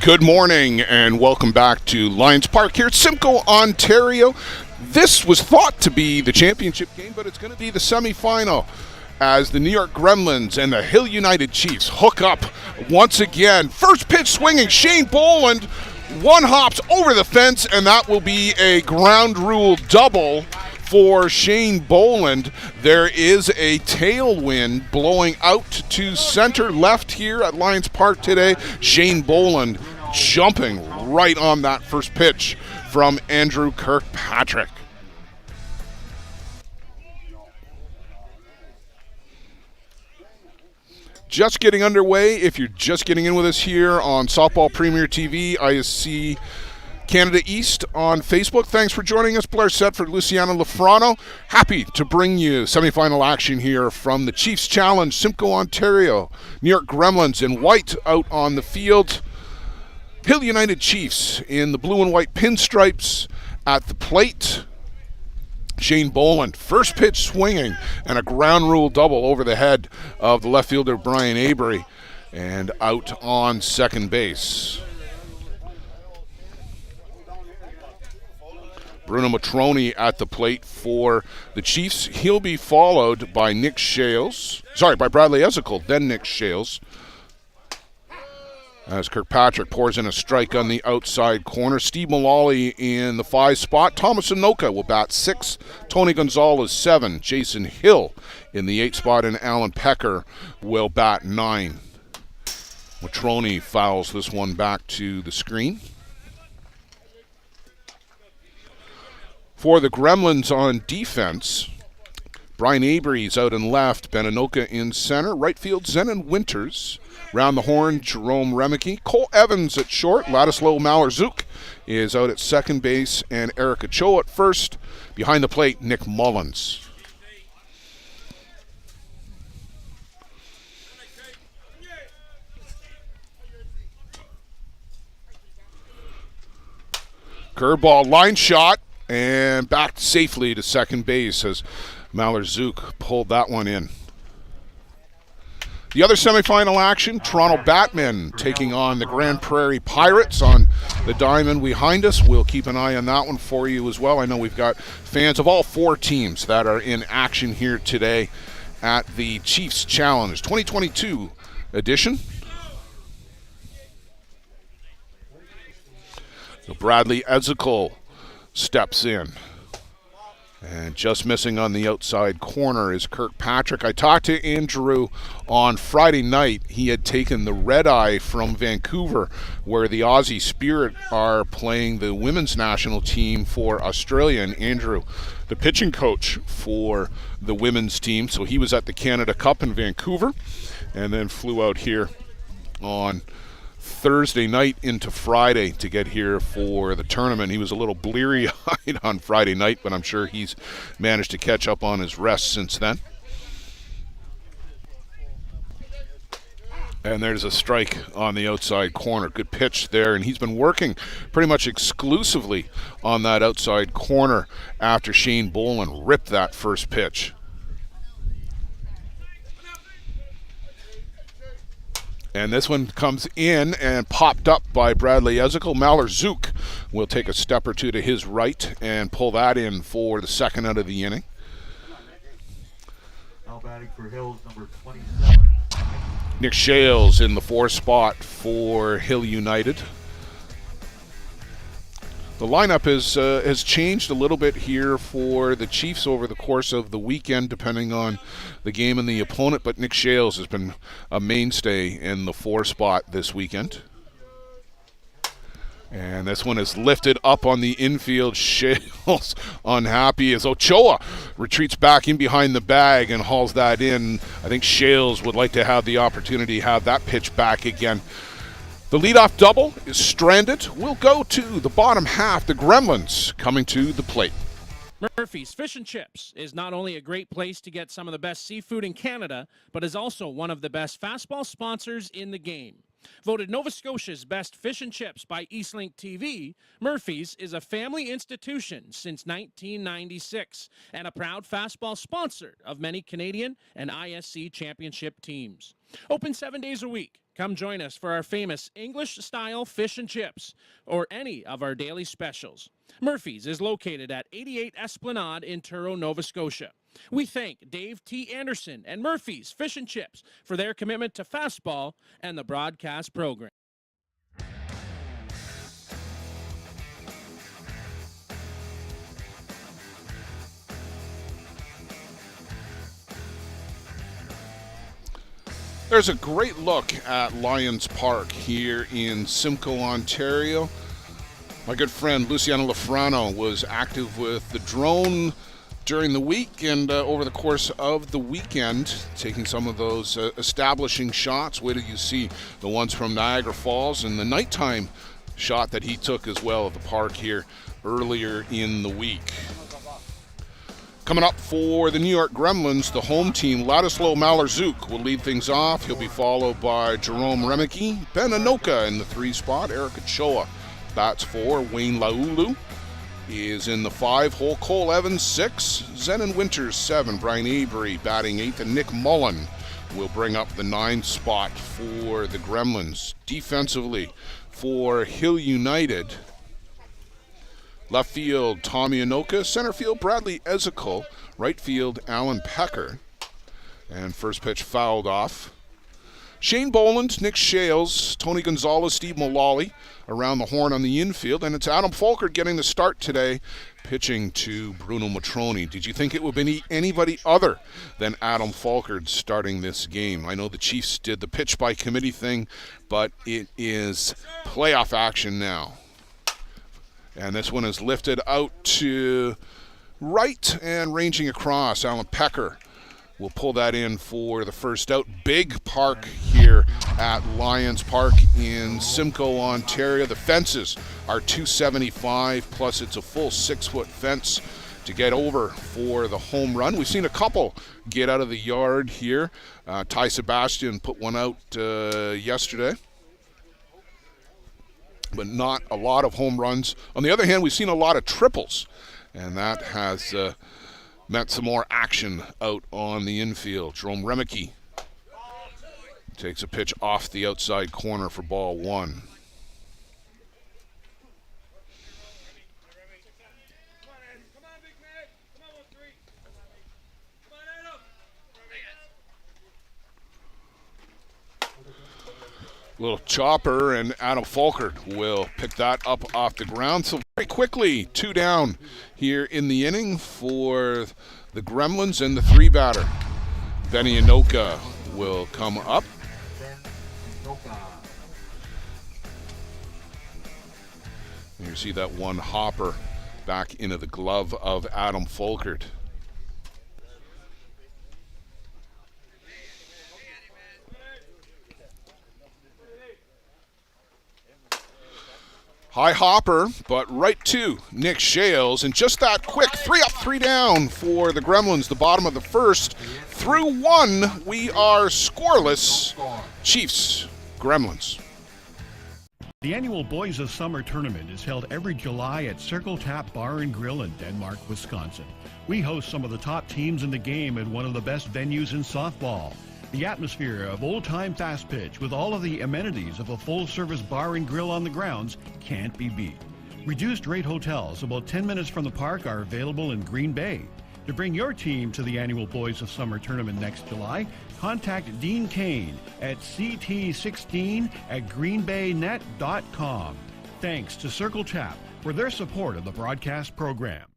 Good morning and welcome back to Lions Park here at Simcoe, Ontario. This was thought to be the championship game, but it's going to be the semifinal as the New York Gremlins and the Hill United Chiefs hook up once again. First pitch swinging, Shane Boland, one hops over the fence, and that will be a ground rule double for Shane Boland. There is a tailwind blowing out to center left here at Lions Park today. Shane Boland jumping right on that first pitch from Andrew Kirkpatrick. Just getting underway. If you're just getting in with us here on Softball Premier TV, ISC Canada East on Facebook. Thanks for joining us. Blair Setford, Luciano Lafrano. Happy to bring you semifinal action here from the Chiefs Challenge, Simcoe, Ontario. New York Gremlins in white out on the field. Hill United Chiefs in the blue and white pinstripes at the plate. Shane Boland, first pitch swinging, and a ground rule double over the head of the left fielder Brian Avery, and out on second base. Bruno Matroni at the plate for the Chiefs. He'll be followed by Bradley Ezekiel, then Nick Shales. As Kirkpatrick pours in a strike on the outside corner. Steve Mullally in the 5 spot. Thomas Anoka will bat 6. Tony Gonzalez 7. Jason Hill in the 8 spot, and Alan Pecker will bat 9. Matroni fouls this one back to the screen. For the Gremlins on defense, Brian Avery's out in left, Ben Anoka in center, right field Zenon Winters, round the horn Jerome Remeke, Cole Evans at short, Ladislav Malerzuk is out at second base, and Eric Ochoa at first. Behind the plate, Nick Mullins. Curveball, line shot, and back safely to second base as Malerzuk pulled that one in. The other semifinal action, Toronto Batmen taking on the Grand Prairie Pirates on the diamond behind us. We'll keep an eye on that one for you as well. I know we've got fans of all 4 teams that are in action here today at the Chiefs Challenge 2022 edition. So Bradley Ezekiel steps in. And just missing on the outside corner is Kirkpatrick. I talked to Andrew on Friday night. He had taken the red eye from Vancouver, where the Aussie Spirit are playing the women's national team for Australia. And Andrew, the pitching coach for the women's team, so he was at the Canada Cup in Vancouver and then flew out here on Thursday night into Friday to get here for the tournament. He was a little bleary-eyed on Friday night, but I'm sure he's managed to catch up on his rest since then. And there's a strike on the outside corner. Good pitch there, and he's been working pretty much exclusively on that outside corner after Shane Boland ripped that first pitch. And this one comes in and popped up by Bradley Ezekiel. Malerzuk will take a step or two to his right and pull that in for the second out of the inning. Now batting for Hills, number 27. Nick Shales in the 4 spot for Hill United. The lineup has changed a little bit here for the Chiefs over the course of the weekend, depending on the game and the opponent, but Nick Shales has been a mainstay in the 4 spot this weekend. And this one is lifted up on the infield. Shales unhappy as Ochoa retreats back in behind the bag and hauls that in. I think Shales would like to have the opportunity to have that pitch back again. The leadoff double is stranded. We'll go to the bottom half. The Gremlins coming to the plate. Murphy's Fish and Chips is not only a great place to get some of the best seafood in Canada, but is also one of the best fastball sponsors in the game. Voted Nova Scotia's best fish and chips by Eastlink TV, Murphy's is a family institution since 1996 and a proud fastball sponsor of many Canadian and ISC championship teams. Open 7 days a week. Come join us for our famous English-style fish and chips or any of our daily specials. Murphy's is located at 88 Esplanade in Truro, Nova Scotia. We thank Dave T. Anderson and Murphy's Fish and Chips for their commitment to fastball and the broadcast program. There's a great look at Lions Park here in Simcoe, Ontario. My good friend Luciano Lafrano was active with the drone during the week and over the course of the weekend, taking some of those establishing shots. Wait till you see the ones from Niagara Falls and the nighttime shot that he took as well at the park here earlier in the week. Coming up for the New York Gremlins, the home team, Ladislaw Malarczuk will lead things off. He'll be followed by Jerome Remeke, Ben Anoka in the 3 spot, Eric Ochoa bats 4, Wayne Laulu is in the 5 hole, Cole Evans 6, Zenon Winters 7, Brian Avery batting 8th, and Nick Mullen will bring up the 9 spot for the Gremlins. Defensively for Hill United, left field Tommy Anoka, center field Bradley Ezekiel, right field Alan Pecker, and first pitch fouled off. Shane Boland, Nick Shales, Tony Gonzalez, Steve Mullally around the horn on the infield, and it's Adam Folkert getting the start today, pitching to Bruno Matroni. Did you think it would be anybody other than Adam Folkert starting this game? I know the Chiefs did the pitch by committee thing, but it is playoff action now. And this one is lifted out to right and ranging across. Alan Pecker will pull that in for the first out. Big park here at Lions Park in Simcoe, Ontario. The fences are $275, plus it's a full 6-foot fence to get over for the home run. We've seen a couple get out of the yard here. Ty Sebastian put one out yesterday, but not a lot of home runs. On the other hand, we've seen a lot of triples, and that has meant some more action out on the infield. Jerome Remeke takes a pitch off the outside corner for ball 1. Little chopper, and Adam Folkert will pick that up off the ground. So very quickly, 2 down here in the inning for the Gremlins, and the 3 batter. Benny Anoka will come up. And you see that one hopper back into the glove of Adam Folkert. High hopper, but right to Nick Shales, and just that quick 3 up, 3 down for the Gremlins. The bottom of the first. Through 1, we are scoreless. Chiefs, Gremlins. The annual Boys of Summer tournament is held every July at Circle Tap Bar and Grill in Denmark, Wisconsin. We host some of the top teams in the game at one of the best venues in softball. The atmosphere of old-time fast pitch with all of the amenities of a full-service bar and grill on the grounds can't be beat. Reduced rate hotels about 10 minutes from the park are available in Green Bay. To bring your team to the annual Boys of Summer tournament next July, contact Dean Kane at ct16@greenbaynet.com. Thanks to Circle Tap for their support of the broadcast program.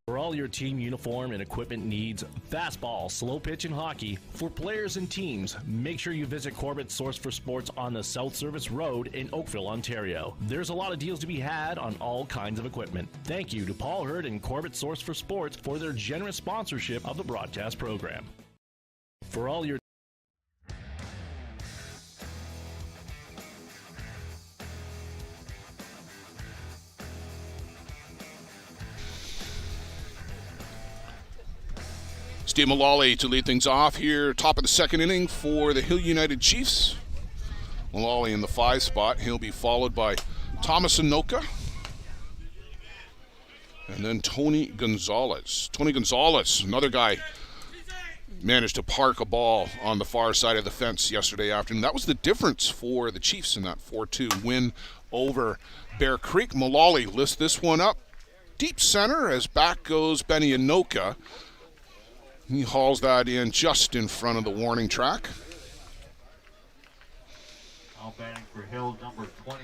For all your team uniform and equipment needs, fastball, slow pitch, and hockey, for players and teams, make sure you visit Corbett's Source for Sports on the South Service Road in Oakville, Ontario. There's a lot of deals to be had on all kinds of equipment. Thank you to Paul Hurd and Corbett's Source for Sports for their generous sponsorship of the broadcast program. For all your Steve Mullally to lead things off here, top of the second inning for the Hill United Chiefs. Mullally in the 5 spot. He'll be followed by Thomas Anoka. And then Tony Gonzalez. Tony Gonzalez, another guy, managed to park a ball on the far side of the fence yesterday afternoon. That was the difference for the Chiefs in that 4-2 win over Bear Creek. Mullally lifts this one up deep center as back goes Benny Anoka. He hauls that in just in front of the warning track. Now batting for Hill, number 20.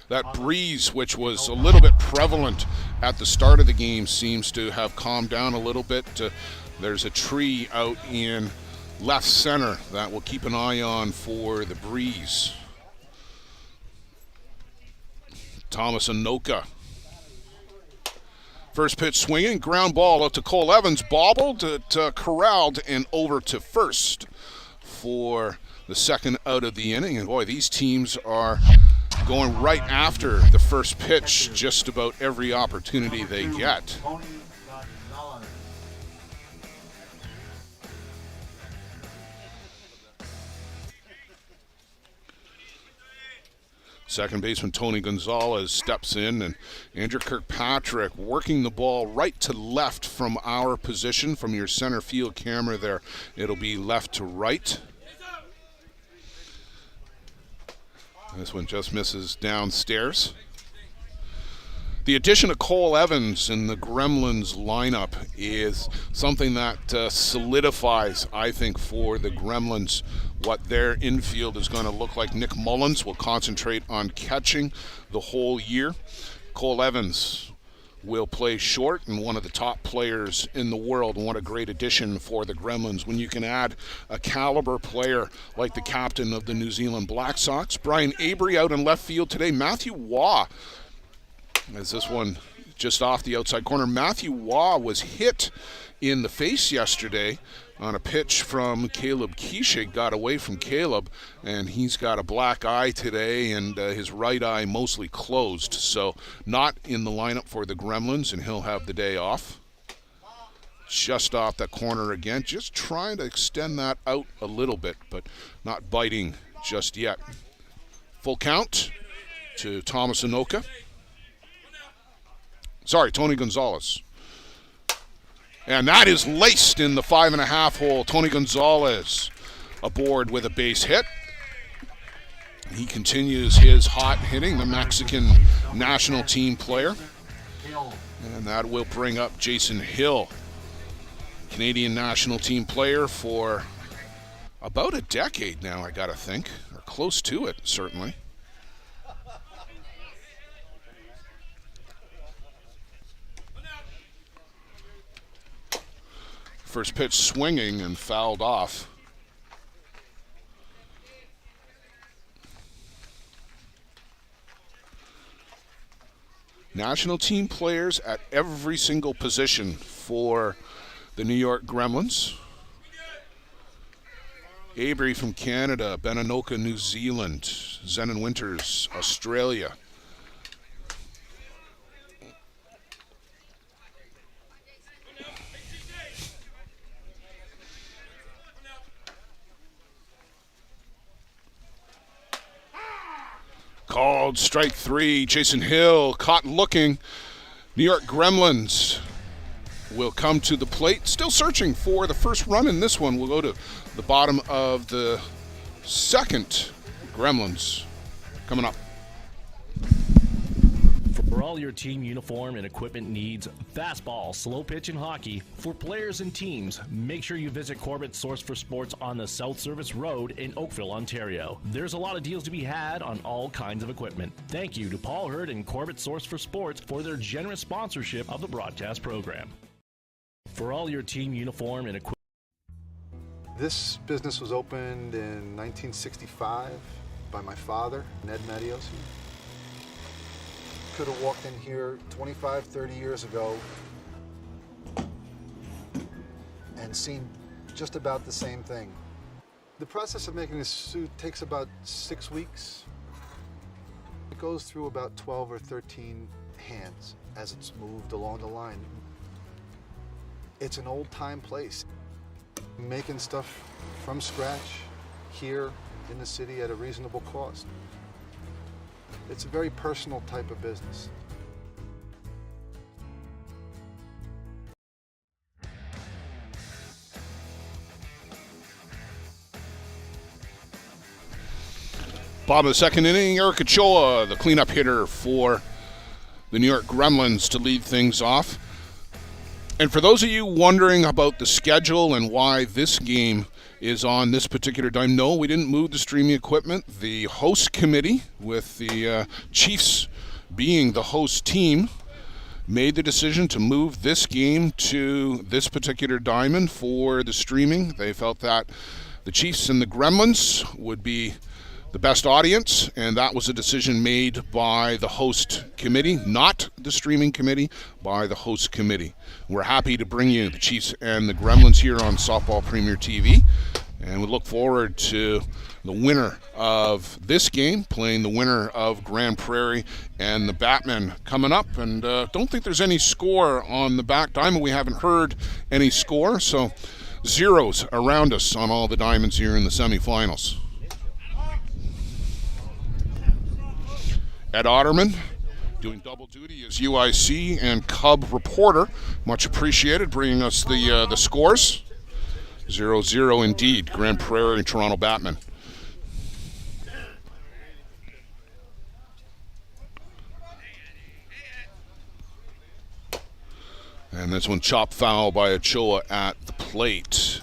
That breeze, which was a little bit prevalent at the start of the game, seems to have calmed down a little bit. There's a tree out in left center that we'll keep an eye on for the breeze. Thomas Anoka. First pitch swinging, ground ball out to Cole Evans, bobbled, corralled, and over to first for the second out of the inning. And boy, these teams are going right after the first pitch just about every opportunity they get. Tony Gonzalez. Second baseman Tony Gonzalez steps in, and Andrew Kirkpatrick working the ball right to left from our position, from your center field camera there. It'll be left to right. This one just misses downstairs. The addition of Cole Evans in the Gremlins lineup is something that solidifies, I think, for the Gremlins what their infield is going to look like. Nick Mullins will concentrate on catching the whole year. Cole Evans will play short, and one of the top players in the world, and what a great addition for the Gremlins when you can add a caliber player like the captain of the New Zealand Black Sox. Brian Avery out in left field today. Matthew Waugh, as this one just off the outside corner. Matthew Waugh was hit in the face yesterday on a pitch from Caleb Keishig, got away from Caleb, and he's got a black eye today and his right eye mostly closed, so not in the lineup for the Gremlins, and he'll have the day off. Just off that corner again, just trying to extend that out a little bit, but not biting just yet. Full count to Thomas Anoka. Sorry, Tony Gonzalez. And that is laced in the 5.5 hole. Tony Gonzalez aboard with a base hit. He continues his hot hitting, the Mexican national team player. And that will bring up Jason Hill, Canadian national team player for about a decade now, I gotta think, or close to it, certainly. First pitch swinging and fouled off. National team players at every single position for the New York Gremlins. Avery from Canada, Ben Anoka, New Zealand, Zenon Winters, Australia. Called strike 3. Jason Hill caught looking. New York Gremlins will come to the plate. Still searching for the first run in this one. We'll go to the bottom of the second. Gremlins coming up. For all your team uniform and equipment needs, fastball, slow pitch, and hockey, for players and teams, make sure you visit Corbett's Source for Sports on the South Service Road in Oakville, Ontario. There's a lot of deals to be had on all kinds of equipment. Thank you to Paul Hurd and Corbett's Source for Sports for their generous sponsorship of the broadcast program. For all your team uniform and equipment. This business was opened in 1965 by my father, Ned Matiosi. Could have walked in here 25, 30 years ago and seen just about the same thing. The process of making this suit takes about 6 weeks. It goes through about 12 or 13 hands as it's moved along the line. It's an old-time place. Making stuff from scratch here in the city at a reasonable cost. It's a very personal type of business. Bottom of the second inning, Eric Ochoa, the cleanup hitter for the New York Gremlins to lead things off. And for those of you wondering about the schedule and why this game is on this particular time, no, we didn't move the streaming equipment. The host committee, with the Chiefs being the host team, made the decision to move this game to this particular diamond for the streaming. They felt that the Chiefs and the Gremlins would be the best audience, and that was a decision made by the host committee, not the streaming committee, by the host committee. We're happy to bring you the Chiefs and the Gremlins here on Softball Premier TV, and we look forward to the winner of this game playing the winner of Grand Prairie and the Batmen coming up. And don't think there's any score on the back diamond. We haven't heard any score, so zeros around us on all the diamonds here in the semifinals. Ed Otterman doing double duty as UIC and Cub reporter. Much appreciated, bringing us the scores. 0-0 indeed, Grand Prairie and Toronto Batman. And this one chopped foul by Ochoa at the plate.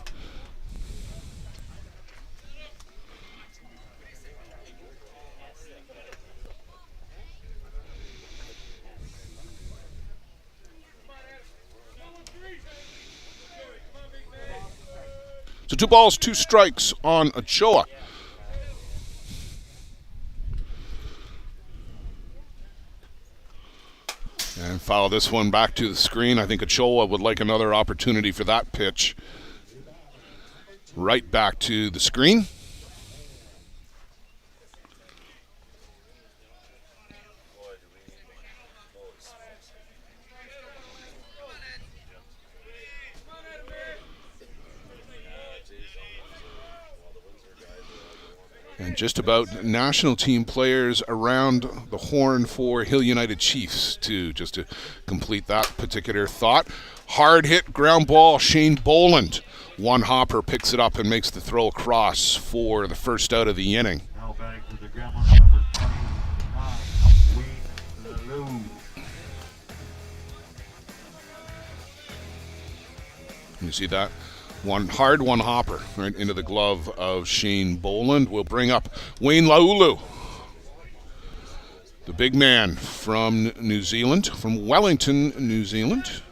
So 2 balls, 2 strikes on Ochoa. And foul this one back to the screen. I think Ochoa would like another opportunity for that pitch. Right back to the screen. And just about national team players around the horn for Hill United Chiefs, too, just to complete that particular thought. Hard hit ground ball, Shane Boland. One hopper picks it up and makes the throw across for the first out of the inning. Now batting for the Gremlins, number 29, Wayne Lou. You see that? One hopper right into the glove of Shane Boland. Will bring up Wayne Laulu, the big man from New Zealand, from Wellington, New Zealand.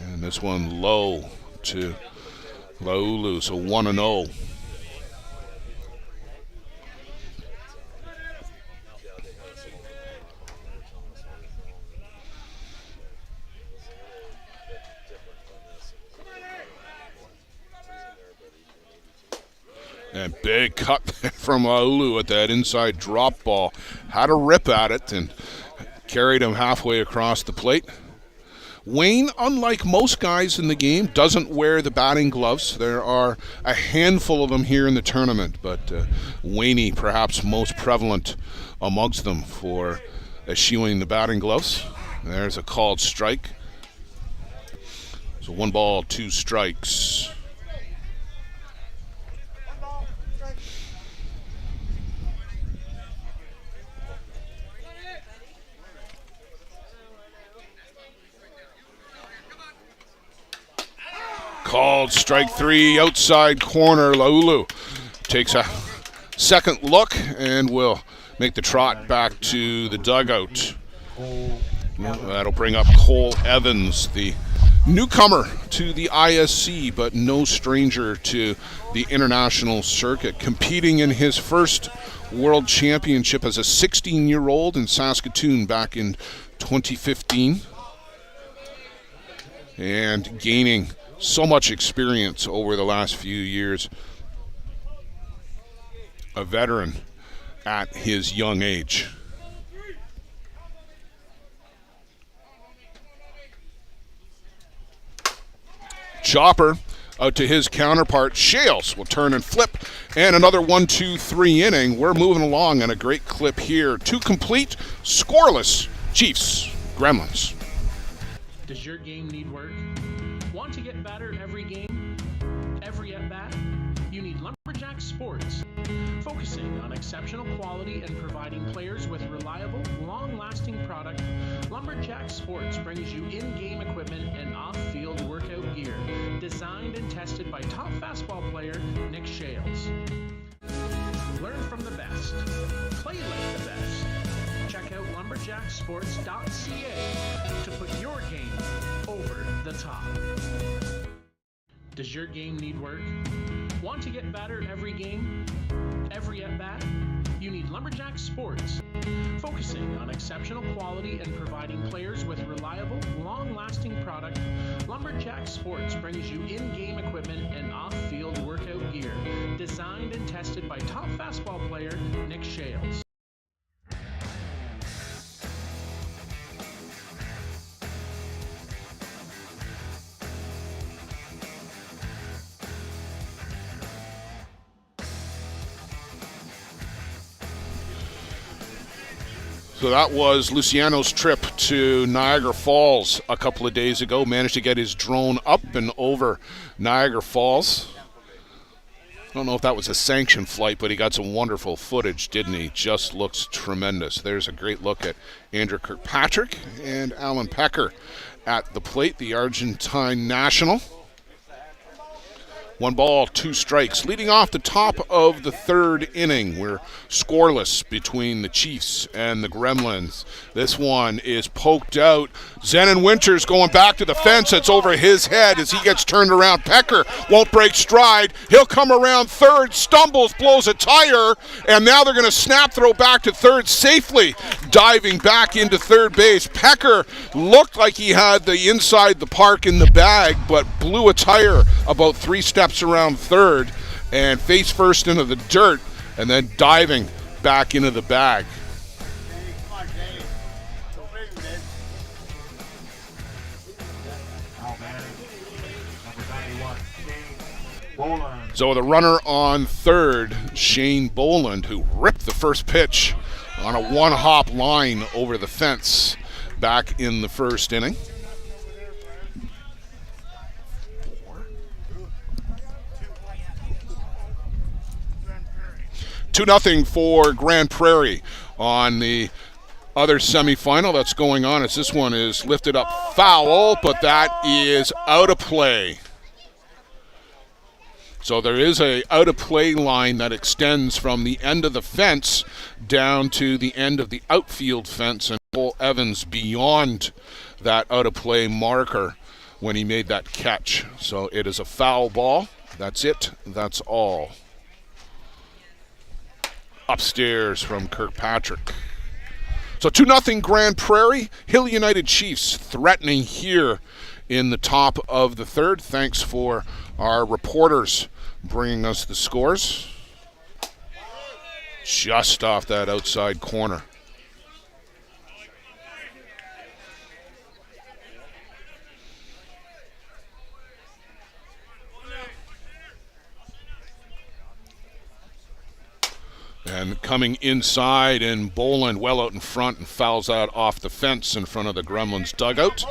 And this one low to Laulu, so 1-0. And big cut from Laulu at that inside drop ball. Had a rip at it and carried him halfway across the plate. Wayne, unlike most guys in the game, doesn't wear the batting gloves. There are a handful of them here in the tournament, but Wayne perhaps most prevalent amongst them for eschewing the batting gloves. There's a called strike. So 1 ball, 2 strikes. Called strike 3, outside corner. Laulu takes a second look and will make the trot back to the dugout. That'll bring up Cole Evans, the newcomer to the ISC, but no stranger to the international circuit, competing in his first world championship as a 16-year-old in Saskatoon back in 2015, and gaining so much experience over the last few years. A veteran at his young age. Chopper out to his counterpart. Shales will turn and flip, and another 1-2-3 inning. We're moving along in a great clip here. 2 complete, scoreless. Chiefs, Gremlins. Does your game need work? Want to get better every game? Every at-bat? You need Lumberjack Sports. Focusing on exceptional quality and providing players with reliable, long-lasting product, Lumberjack Sports brings you in-game equipment and off-field workout gear, designed and tested by top fastball player Nick Shales. Learn from the best. Play like the best. Check out lumberjacksports.ca to put your game over the top. Does your game need work? Want to get better every game? Every at-bat? You need Lumberjack Sports. Focusing on exceptional quality and providing players with reliable, long-lasting product, Lumberjack Sports brings you in-game equipment and off-field workout gear, designed and tested by top fastball player Nick Shales. So that was Luciano's trip to Niagara Falls a couple of days ago. Managed to get his drone up and over Niagara Falls. I don't know if that was a sanctioned flight, but he got some wonderful footage, didn't he? Just looks tremendous. There's a great look at Andrew Kirkpatrick and Alan Pecker at the plate, the Argentine national. 1 ball, 2 strikes. Leading off the top of the 3rd inning, we're scoreless between the Chiefs and the Gremlins. This one is poked out. Zenon Winters going back to the fence. It's over his head as he gets turned around. Pecker won't break stride. He'll come around 3rd, stumbles, blows a tire, and now they're going to snap throw back to 3rd safely. Diving back into 3rd base. Pecker looked like he had the inside the park in the bag, but blew a tire about 3 steps around 3rd and face first into the dirt and then diving back into the bag. So the runner on 3rd, Shane Boland, who ripped the first pitch on a 1-hop line over the fence back in the 1st inning. 2-0 for Grand Prairie on the other semifinal that's going on as this one is lifted up foul, but that is out of play. So there is a out of play line that extends from the end of the fence down to the end of the outfield fence, and Cole Evans beyond that out of play marker when he made that catch. So it is a foul ball. That's it. That's all. Upstairs from Kirkpatrick. So 2-0 Grand Prairie. Hill United Chiefs threatening here in the top of the 3rd. Thanks for our reporters bringing us the scores. Just off that outside corner. And coming inside, and Boland well out in front and fouls out off the fence in front of the Gremlins dugout.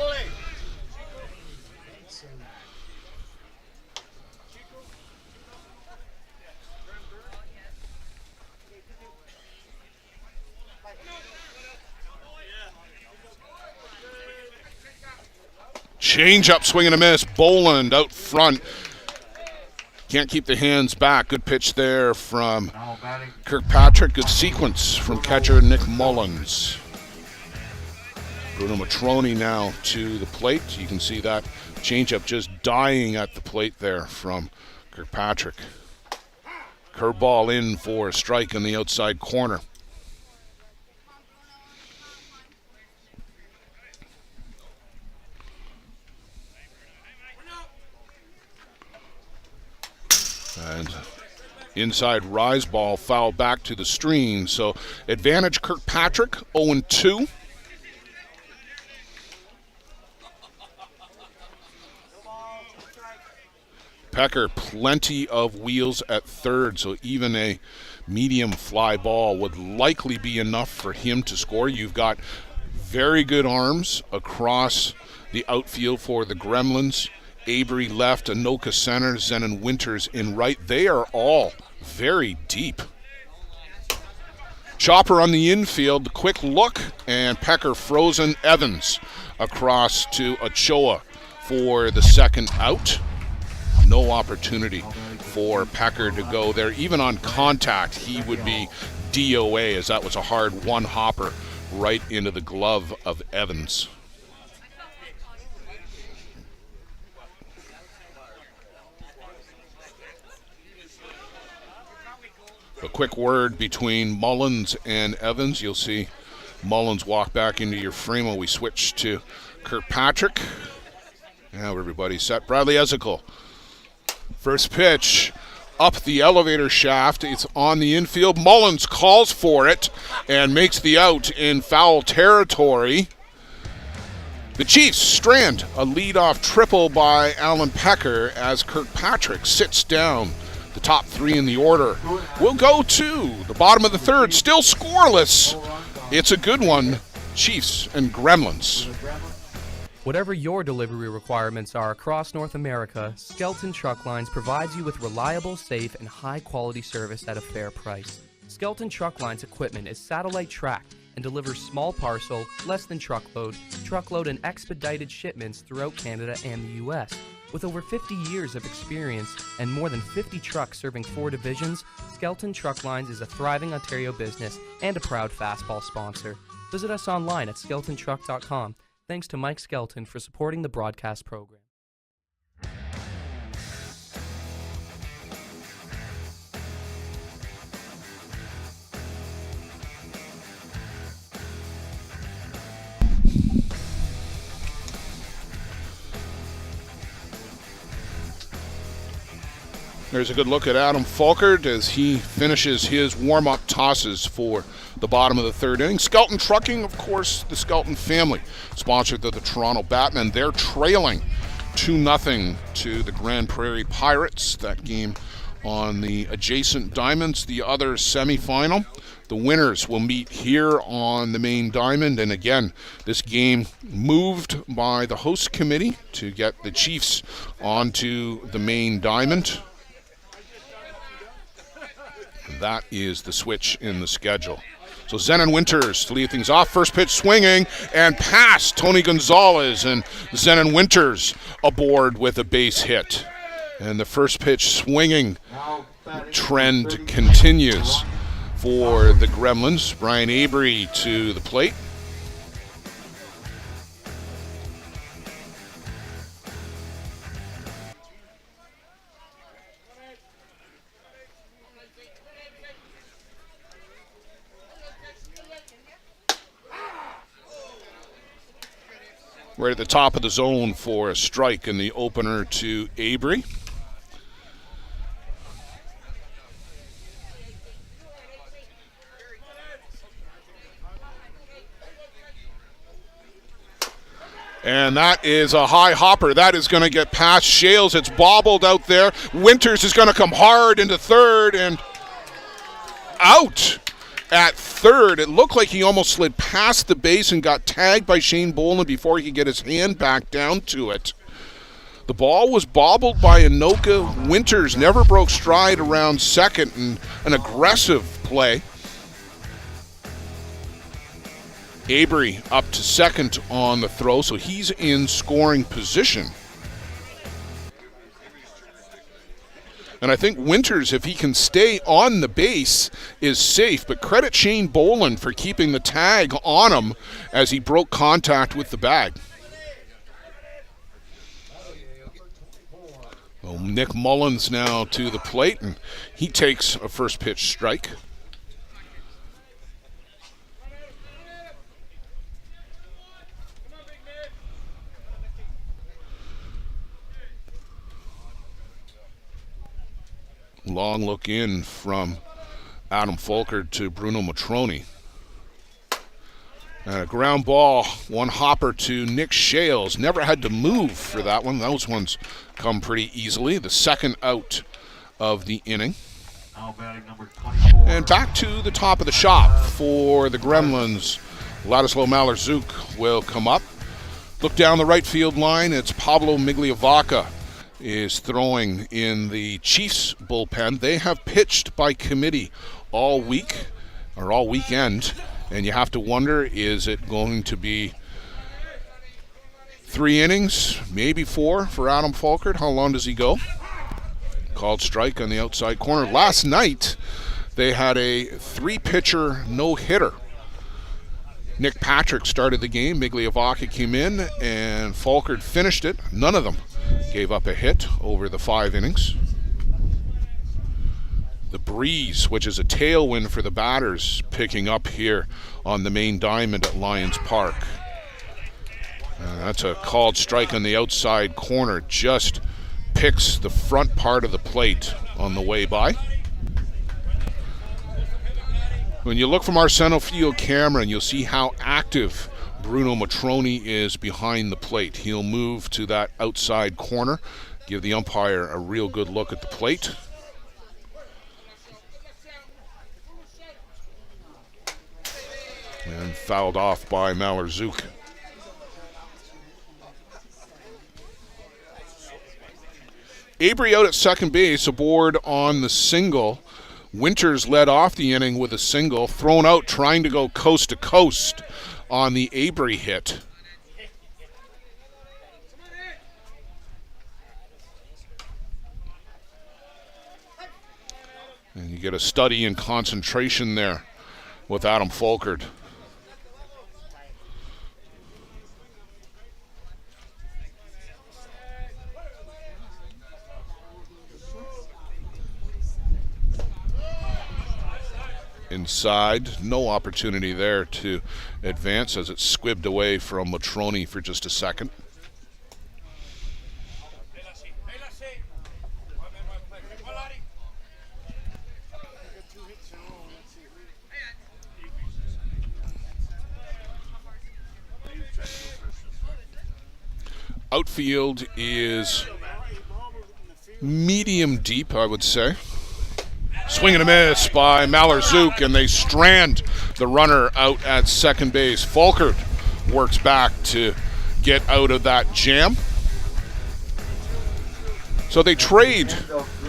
Change up, swing and a miss. Boland out front. Can't keep the hands back. Good pitch there from Kirkpatrick. Good sequence from catcher Nick Mullins. Bruno Matroni now to the plate. You can see that changeup just dying at the plate there from Kirkpatrick. Curveball in for a strike in the outside corner. And inside rise ball foul back to the screen. So advantage Kirkpatrick, 0-2. Pecker, plenty of wheels at third, so even a medium fly ball would likely be enough for him to score. You've got very good arms across the outfield for the Gremlins. Avery left, Anoka center, Zenon Winters in right. They are all very deep. Chopper on the infield, the quick look, and Pecker frozen. Evans across to Ochoa for the second out. No opportunity for Pecker to go there. Even on contact, he would be DOA, as that was a hard one hopper right into the glove of Evans. A quick word between Mullins and Evans. You'll see Mullins walk back into your frame while we switch to Kirkpatrick. Now everybody's set. Bradley Ezekiel. First pitch up the elevator shaft. It's on the infield. Mullins calls for it and makes the out in foul territory. The Chiefs strand a leadoff triple by Alan Pecker as Kirkpatrick sits down. The top three in the order will go to the bottom of the third, still scoreless. It's a good one, Chiefs and Gremlins. Whatever your delivery requirements are across North America, Skelton Truck Lines provides you with reliable, safe, and high-quality service at a fair price. Skelton Truck Lines equipment is satellite tracked and delivers small parcel, less than truckload, and expedited shipments throughout Canada and the U.S. With over 50 years of experience and more than 50 trucks serving 4 divisions, Skelton Truck Lines is a thriving Ontario business and a proud fastball sponsor. Visit us online at skeltontruck.com. Thanks to Mike Skelton for supporting the broadcast program. There's a good look at Adam Falkert as he finishes his warm-up tosses for the bottom of the third inning. Skelton Trucking, of course, the Skelton family, sponsored the Toronto Batmen. They're trailing 2-0 to the Grand Prairie Pirates. That game on the adjacent diamonds, the other semifinal. The winners will meet here on the main diamond. And again, this game moved by the host committee to get the Chiefs onto the main diamond. That is the switch in the schedule. So Zenon Winters to lead things off. First pitch swinging and past Tony Gonzalez, and Zenon Winters aboard with a base hit. And the first pitch swinging trend continues for the Gremlins. Brian Avery to the plate. Right at the top of the zone for a strike in the opener to Avery. And that is a high hopper. That is going to get past Shales. It's bobbled out there. Winters is going to come hard into third and out. At third, it looked like he almost slid past the base and got tagged by Shane Boland before he could get his hand back down to it. The ball was bobbled by Anoka. Winters never broke stride around second, and an aggressive play. Avery up to second on the throw, so he's in scoring position. And I think Winters, if he can stay on the base, is safe. But credit Shane Boland for keeping the tag on him as he broke contact with the bag. Well, Nick Mullins now to the plate, and he takes a first pitch strike. Long look in from Adam Falkert to Bruno Matroni. And a ground ball, one hopper to Nick Shales. Never had to move for that one. Those ones come pretty easily. The second out of the inning. Now batting number 24. And back to the top of the shop for the Gremlins. Ladislaw Malarczuk will come up. Look down the right field line. It's Pablo Migliavaca is throwing in the Chiefs bullpen. They have pitched by committee all week, or all weekend. And you have to wonder, is it going to be 3 innings, maybe 4 for Adam Falkert? How long does he go? Called strike on the outside corner. Last night, they had a 3-pitcher no-hitter. Nick Patrick started the game. Migliavaca came in, and Falkert finished it. None of them gave up a hit over the 5 innings. The breeze, which is a tailwind for the batters, picking up here on the main diamond at Lions Park. That's a called strike on the outside corner. Just picks the front part of the plate on the way by. When you look from our center field camera, and you'll see how active Bruno Matroni is behind the plate. He'll move to that outside corner, give the umpire a real good look at the plate. And fouled off by Malarczuk. Avery out at second base, aboard on the single. Winters led off the inning with a single, thrown out trying to go coast to coast on the Avery hit. And you get a study in concentration there with Adam Falkert. Inside, no opportunity there to advance as it's squibbed away from Matroni for just a second. Outfield is medium deep, I would say. Swing and a miss by Malarczuk, and they strand the runner out at second base. Falkert works back to get out of that jam. So they trade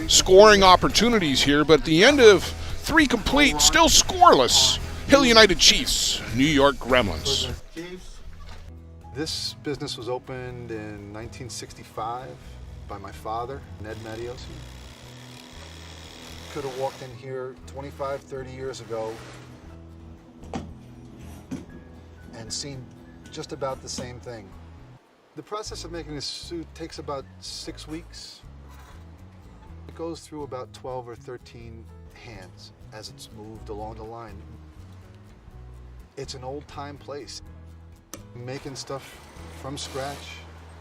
scoring opportunities here, but at the end of 3 complete, still scoreless, Hill United Chiefs, New York Gremlins. This business was opened in 1965 by my father, Ned Mattiosi. Could have walked in here 25, 30 years ago and seen just about the same thing. The process of making this suit takes about 6 weeks. It goes through about 12 or 13 hands as it's moved along the line. It's an old-time place. Making stuff from scratch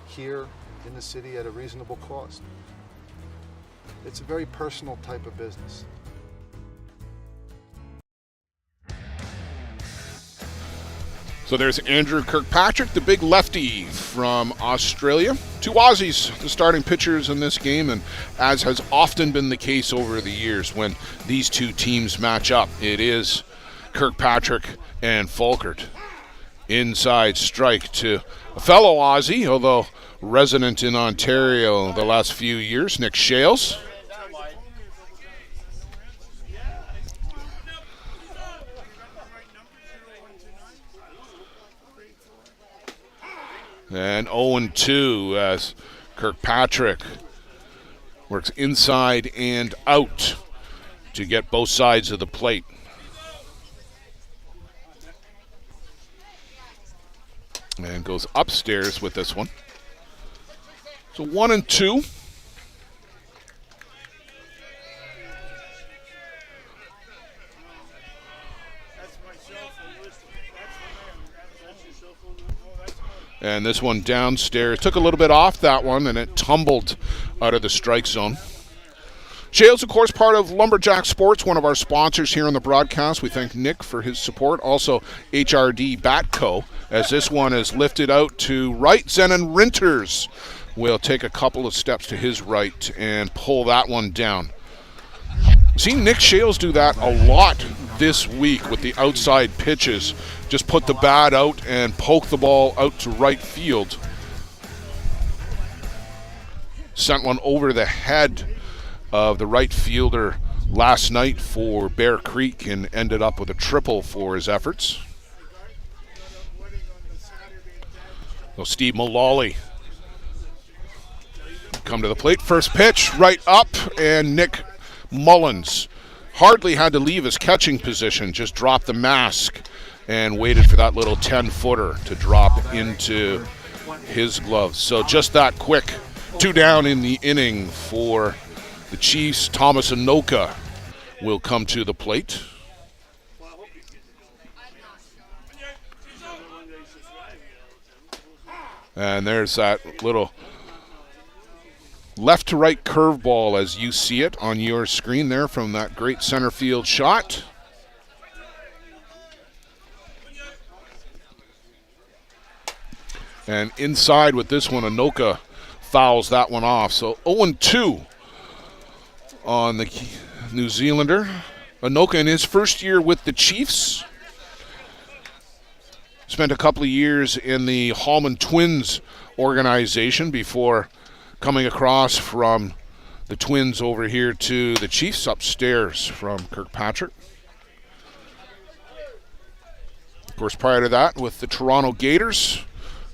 here in the city at a reasonable cost. It's a very personal type of business. So there's Andrew Kirkpatrick, the big lefty from Australia. 2 Aussies, the starting pitchers in this game, and as has often been the case over the years when these 2 teams match up, it is Kirkpatrick and Falkert. Inside strike to a fellow Aussie, although resident in Ontario the last few years, Nick Shales. And 0-2 as Kirkpatrick works inside and out to get both sides of the plate. And goes upstairs with this one. So 1-2. And this one downstairs. Took a little bit off that one, and it tumbled out of the strike zone. Shales, of course, part of Lumberjack Sports, one of our sponsors here on the broadcast. We thank Nick for his support. Also, HRD Bat Co., as this one is lifted out to right. Zenon Rinters will take a couple of steps to his right and pull that one down. Seen Nick Shales do that a lot this week with the outside pitches. Just put the bat out and poke the ball out to right field. Sent one over the head of the right fielder last night for Bear Creek and ended up with a triple for his efforts. So Steve Mullally come to the plate. First pitch right up, and Nick Mullins hardly had to leave his catching position, just dropped the mask and waited for that little 10-footer to drop into his gloves. So just that quick. 2 down in the inning for the Chiefs. Thomas Anoka will come to the plate. And there's that little left to right curveball as you see it on your screen there from that great center field shot. And inside with this one, Anoka fouls that one off. So 0-2 on the New Zealander. Anoka in his first year with the Chiefs. Spent a couple of years in the Hallman Twins organization before coming across from the Twins over here to the Chiefs upstairs from Kirkpatrick. Of course, prior to that with the Toronto Gators,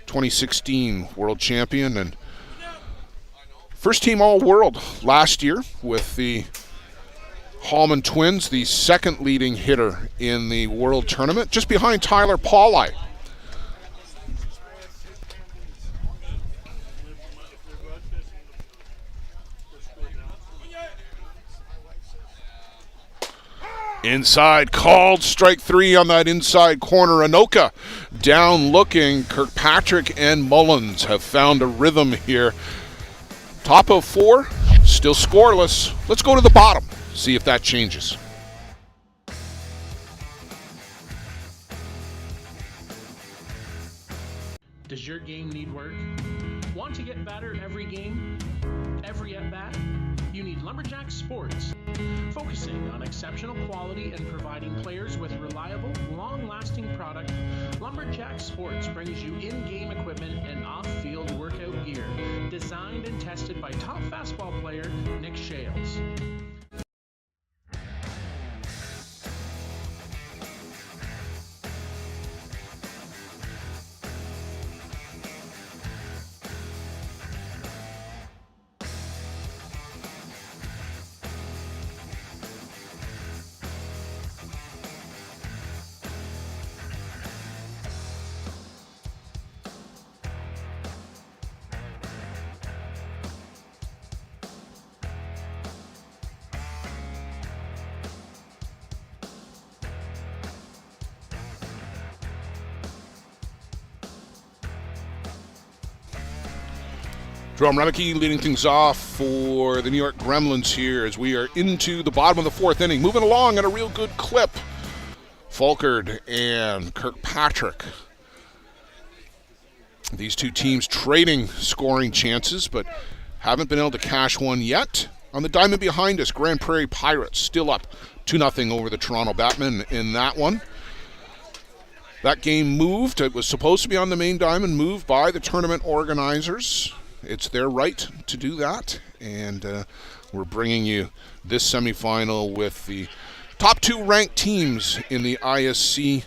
2016 world champion and first team All-World last year with the Hallman Twins, the second leading hitter in the World Tournament, just behind Tyler Paulai. Inside, called strike 3 on that inside corner. Anoka down looking. Kirkpatrick and Mullins have found a rhythm here. Top of 4, still scoreless. Let's go to the bottom, see if that changes. Does your game need work? Want to get better every game? Every at-bat? You need Lumberjack Sports. Focusing on exceptional quality and providing players with reliable, long-lasting product, Lumberjack Sports brings you in-game equipment and off-field workout gear, designed and tested by top fastball player Nick Shales. Jerome Remeke leading things off for the New York Gremlins here as we are into the bottom of the 4th inning. Moving along at a real good clip. Falkard and Kirkpatrick. These two teams trading scoring chances, but haven't been able to cash one yet. On the diamond behind us, Grand Prairie Pirates still up 2-0 over the Toronto Batmen in that one. That game moved. It was supposed to be on the main diamond, moved by the tournament organizers. It's their right to do that, and we're bringing you this semifinal with the top 2 ranked teams in the ISC,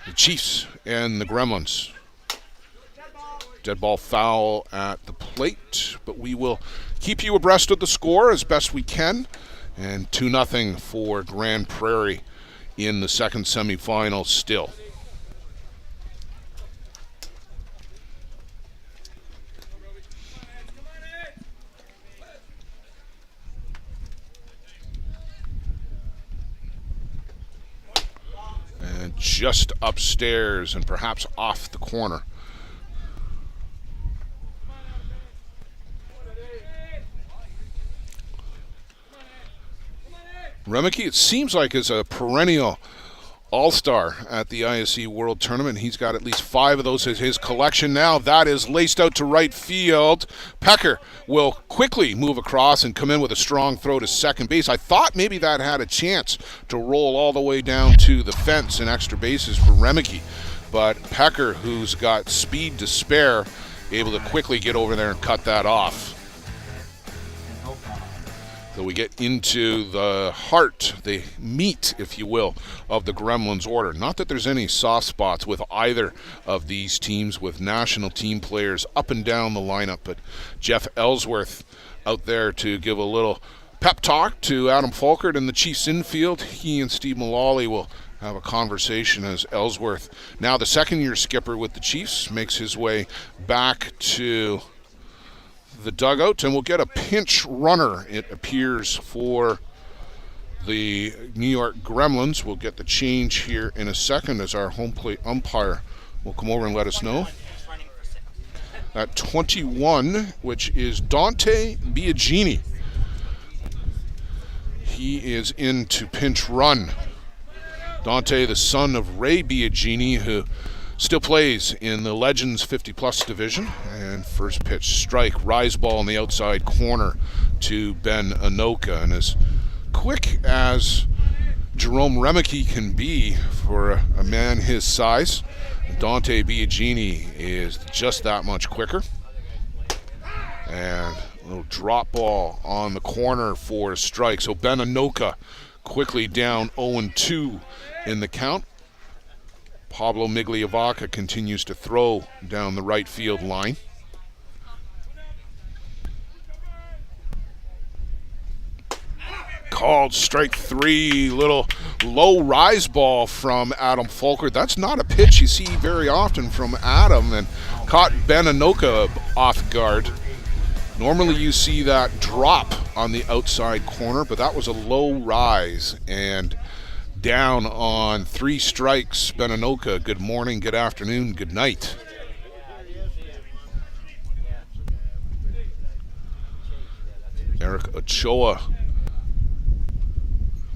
the Chiefs and the Gremlins. Dead ball foul at the plate, but we will keep you abreast of the score as best we can, and 2-0 for Grand Prairie in the second semifinal still. And just upstairs and perhaps off the corner. Remeke, it seems like, is a perennial all-star at the ISC World Tournament. He's got at least 5 of those in his collection now. That is laced out to right field. Pecker will quickly move across and come in with a strong throw to second base. I thought maybe that had a chance to roll all the way down to the fence in extra bases for Remeke. But Pecker, who's got speed to spare, able to quickly get over there and cut that off. So we get into the heart, the meat, if you will, of the Gremlins order. Not that there's any soft spots with either of these teams, with national team players up and down the lineup, but Jeff Ellsworth out there to give a little pep talk to Adam Folkert in the Chiefs infield. He and Steve Mullally will have a conversation as Ellsworth, now the second-year skipper with the Chiefs, makes his way back to the dugout, and we'll get a pinch runner, it appears, for the New York Gremlins. We'll get the change here in a second as our home plate umpire will come over and let us know. At 21, which is Dante Biagini. He is in to pinch run. Dante, the son of Ray Biagini, who still plays in the Legends 50-plus division. And first pitch strike, rise ball in the outside corner to Ben Anoka. And as quick as Jerome Remeke can be for a man his size, Dante Biagini is just that much quicker. And a little drop ball on the corner for a strike. So Ben Anoka quickly down 0-2 in the count. Pablo Migliavaca continues to throw down the right field line. Called strike 3, little low rise ball from Adam Folkert. That's not a pitch you see very often from Adam, and caught Ben Anoka off guard. Normally you see that drop on the outside corner, but that was a low rise, and down on 3 strikes. Ben Anoka, good morning, good afternoon, good night. Eric Ochoa,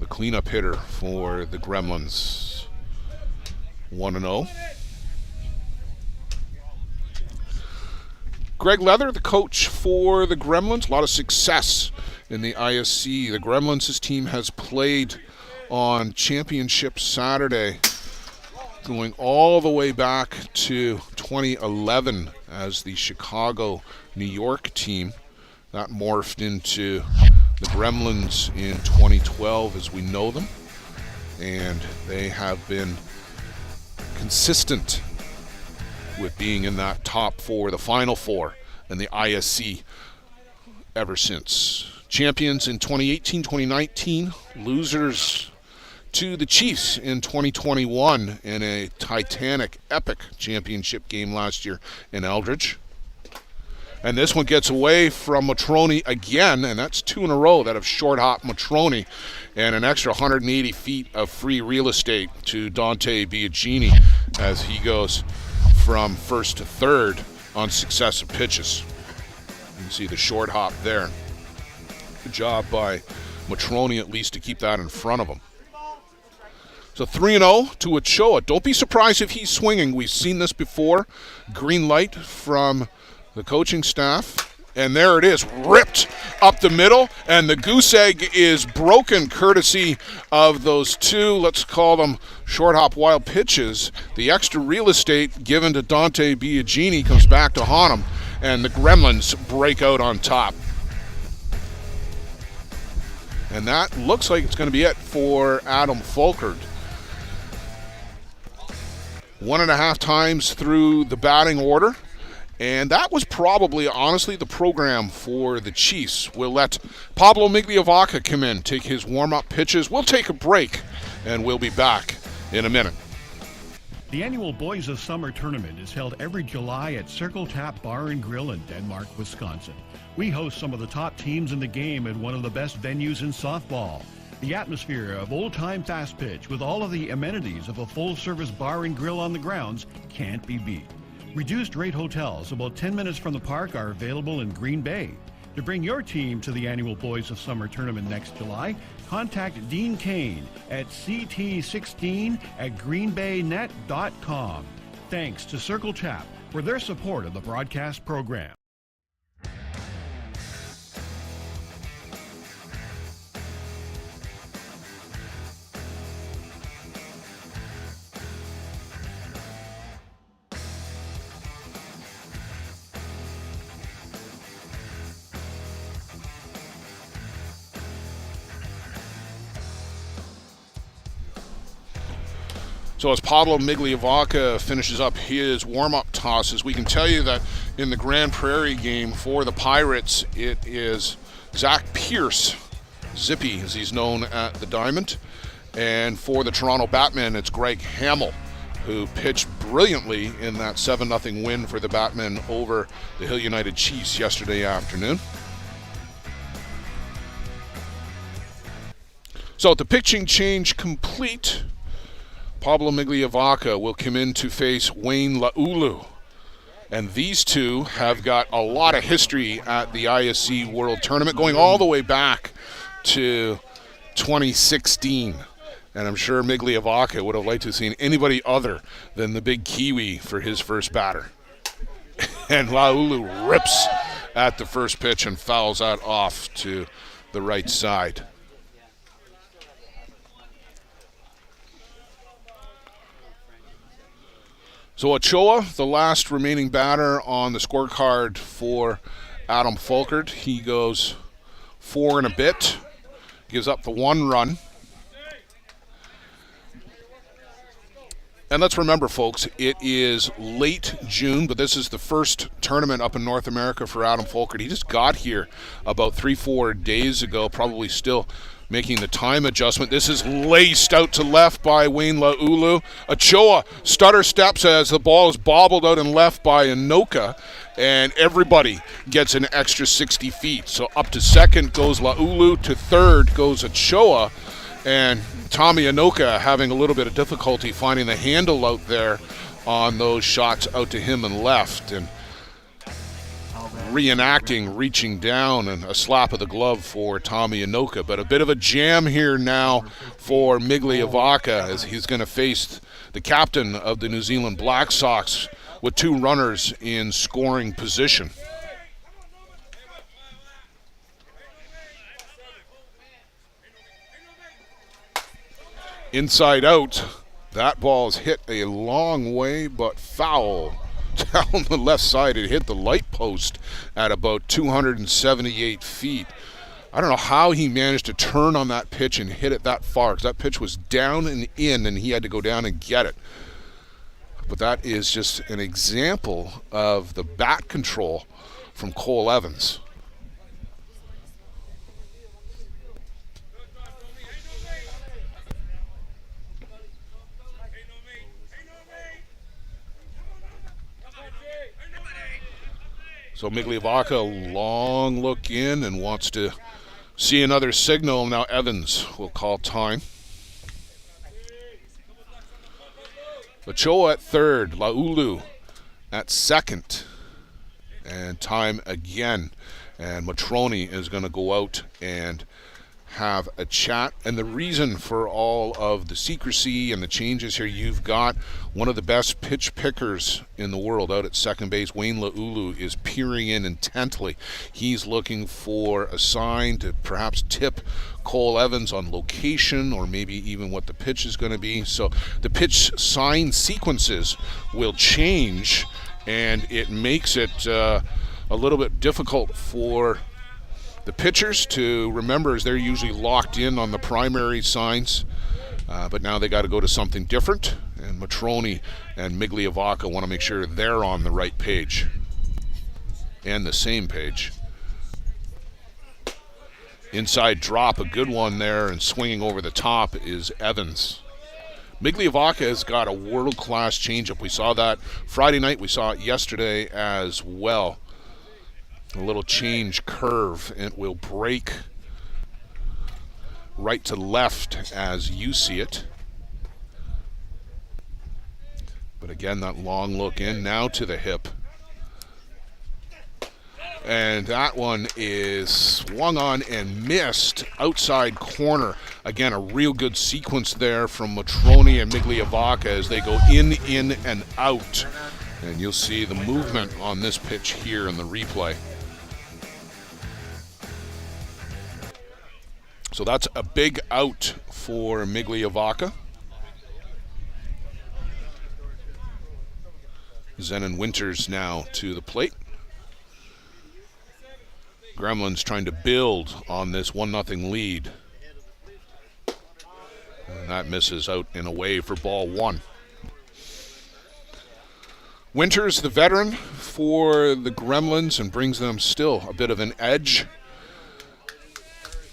the cleanup hitter for the Gremlins, 1-0. Greg Leather, the coach for the Gremlins, a lot of success in the ISC. The Gremlins' team has played on Championship Saturday, going all the way back to 2011 as the Chicago, New York team. That morphed into the Gremlins in 2012 as we know them, and they have been consistent with being in that top 4, the final 4 in the ISC ever since. Champions in 2018, 2019, losers to the Chiefs in 2021 in a titanic, epic championship game last year in Eldridge. And this one gets away from Matrone again, and that's 2 in a row that have short hop Matrone, and an extra 180 feet of free real estate to Dante Biagini as he goes from first to third on successive pitches. You can see the short hop there. Good job by Matrone at least to keep that in front of him. So 3-0 to Ochoa. Don't be surprised if he's swinging. We've seen this before. Green light from the coaching staff. And there it is, ripped up the middle. And the goose egg is broken courtesy of those 2, let's call them short hop wild pitches. The extra real estate given to Dante Biagini comes back to haunt him. And the Gremlins break out on top. And that looks like it's going to be it for Adam Folkert. 1.5 times through the batting order. And that was probably, honestly, the program for the Chiefs. We'll let Pablo Migliavaca come in, take his warm-up pitches. We'll take a break, and we'll be back in a minute. The annual Boys of Summer tournament is held every July at Circle Tap Bar and Grill in Denmark, Wisconsin. We host some of the top teams in the game at one of the best venues in softball. The atmosphere of old-time fast pitch with all of the amenities of a full-service bar and grill on the grounds can't be beat. Reduced rate hotels about 10 minutes from the park are available in Green Bay. To bring your team to the annual Boys of Summer tournament next July, contact Dean Kane at ct16@greenbaynet.com. Thanks to Circle Tap for their support of the broadcast program. So as Pablo Migliavaca finishes up his warm-up tosses, we can tell you that in the Grand Prairie game for the Pirates, it is Zach Pierce, Zippy as he's known at the Diamond, and for the Toronto Batmen, it's Greg Hamill, who pitched brilliantly in that 7-0 win for the Batmen over the Hill United Chiefs yesterday afternoon. So the pitching change complete. Pablo Migliavaca will come in to face Wayne Laulu. And these two have got a lot of history at the ISC World Tournament, going all the way back to 2016. And I'm sure Migliavaca would have liked to have seen anybody other than the big Kiwi for his first batter. And Laulu rips at the first pitch and fouls that off to the right side. So Ochoa, the last remaining batter on the scorecard for Adam Fulkert. He goes 4 and a bit, gives up the 1 run. And let's remember, folks, it is late June, but this is the first tournament up in North America for Adam Fulkert. He just got here about 3-4 days ago, probably still making the time adjustment. This is laced out to left by Wayne Laulu. Ochoa stutter steps as the ball is bobbled out and left by Anoka, and everybody gets an extra 60 feet. So up to second goes Laulu, to third goes Ochoa, and Tommy Anoka having a little bit of difficulty finding the handle out there on those shots out to him and left, and reenacting reaching down and a slap of the glove for Tommy Anoka. But a bit of a jam here now for Migliavaca as he's going to face the captain of the New Zealand Black Sox with 2 runners in scoring position. Inside out, that ball's hit a long way but foul. Down the left side, it hit the light post at about 278 feet. I don't know how he managed to turn on that pitch and hit it that far, because that pitch was down and in, and he had to go down and get it. But that is just an example of the bat control from Cole Evans. So Migliavaca, long look in and wants to see another signal. Now Evans will call time. Ochoa at third, Laulu at second, and time again. And Matroni is going to go out and have a chat. And the reason for all of the secrecy and the changes here, you've got one of the best pitch pickers in the world out at second base. Wayne Laulu is peering in intently. He's looking for a sign to perhaps tip Cole Evans on location, or maybe even what the pitch is going to be. So the pitch sign sequences will change, and it makes it a little bit difficult for the pitchers to remember, as they're usually locked in on the primary signs, but now they got to go to something different, and Matroni and Migliavaca want to make sure they're on the right page and the same page. Inside drop, a good one there, and swinging over the top is Evans. Migliavaca has got a world-class changeup. We saw that Friday night. We saw it yesterday as well. A little change curve, and it will break right to left as you see it. But again, that long look in, now to the hip. And that one is swung on and missed outside corner. Again, a real good sequence there from Matroni and Migliavaca as they go in, and out. And you'll see the movement on this pitch here in the replay. So that's a big out for Migliavaca. Zenon Winters now to the plate. Gremlins trying to build on this 1-0 lead. And that misses out and away for ball one. Winters, the veteran for the Gremlins, and brings them still a bit of an edge.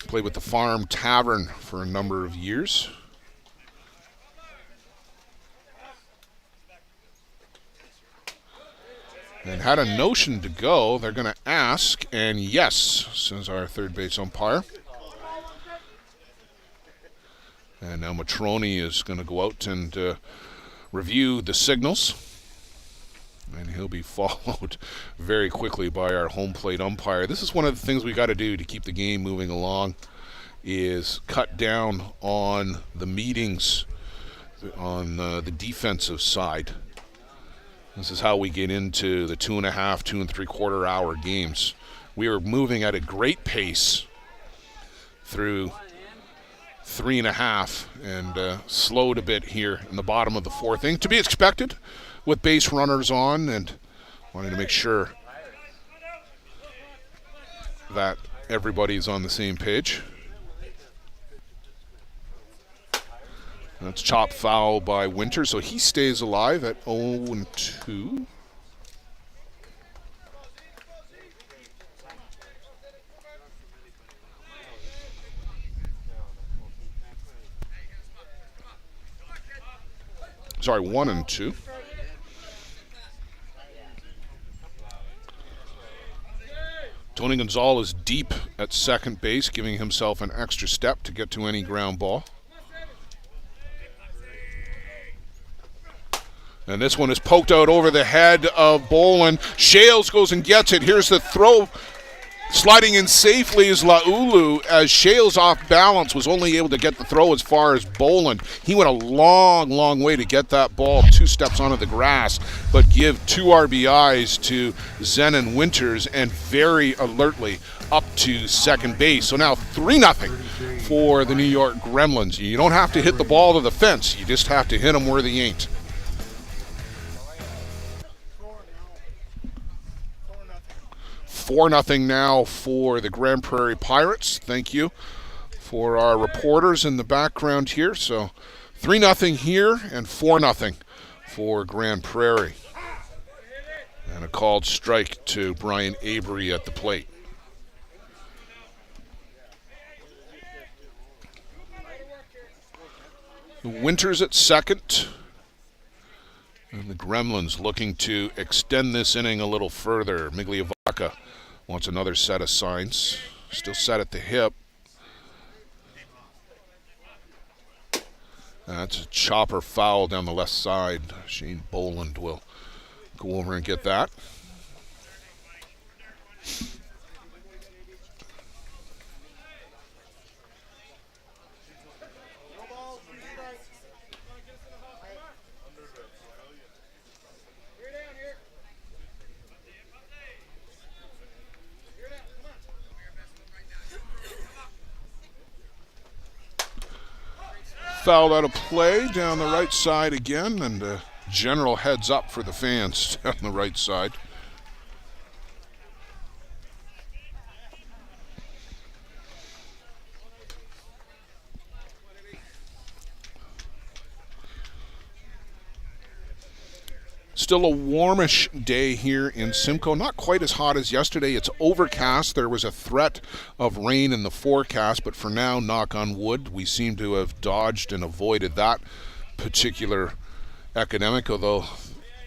Played with the Farm Tavern for a number of years. And had a notion to go. They're going to ask, and yes, says our third base umpire. And now Matroni is going to go out and review the signals. And he'll be followed very quickly by our home plate umpire. This is one of the things we got to do to keep the game moving along, is cut down on the meetings on the defensive side. This is how we get into the 2.5, 2 3/4 hour games. We are moving at a great pace through 3.5 and slowed a bit here in the bottom of the fourth inning. To be expected with base runners on, and wanting to make sure that everybody's on the same page. That's chop foul by Winter, so he stays alive at 0-2. Sorry, 1-2. Tony Gonzalez deep at second base, giving himself an extra step to get to any ground ball. And this one is poked out over the head of Boland. Shales goes and gets it. Here's the throw. Sliding in safely is Laulu, as Shales off balance was only able to get the throw as far as Boland. He went a long, long way to get that ball 2 steps onto the grass, but give 2 RBIs to Zenon Winters and very alertly up to second base. So now 3-0 for the New York Gremlins. You don't have to hit the ball to the fence. You just have to hit them where they ain't. 4-0 now for the Grand Prairie Pirates. Thank you for our reporters in the background here. So 3-0 here and 4-0 for Grand Prairie. And a called strike to Brian Avery at the plate. Winters at second. And the Gremlins looking to extend this inning a little further. Migliavaca wants another set of signs. Still set at the hip. That's a chopper foul down the left side. Shane Boland will go over and get that. Fouled out of play down the right side again, and a general heads up for the fans down the right side. Still a warmish day here in Simcoe. Not quite as hot as yesterday. It's overcast. There was a threat of rain in the forecast, but for now, knock on wood, we seem to have dodged and avoided that particular epidemic, although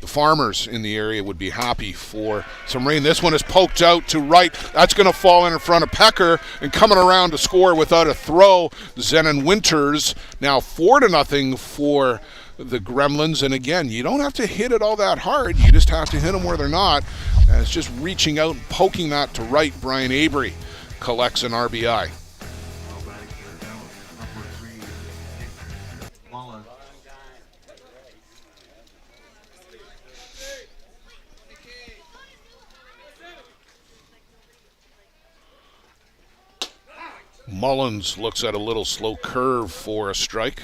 the farmers in the area would be happy for some rain. This one is poked out to right. That's going to fall in front of Pecker, and coming around to score without a throw, Zenon Winters. Now 4-0 for the Gremlins. And again, you don't have to hit it all that hard. You just have to hit them where they're not. And it's just reaching out and poking that to right. Brian Avery collects an RBI. Now batting here now, number 3, Nick Mullins. Mullins looks at a little slow curve for a strike.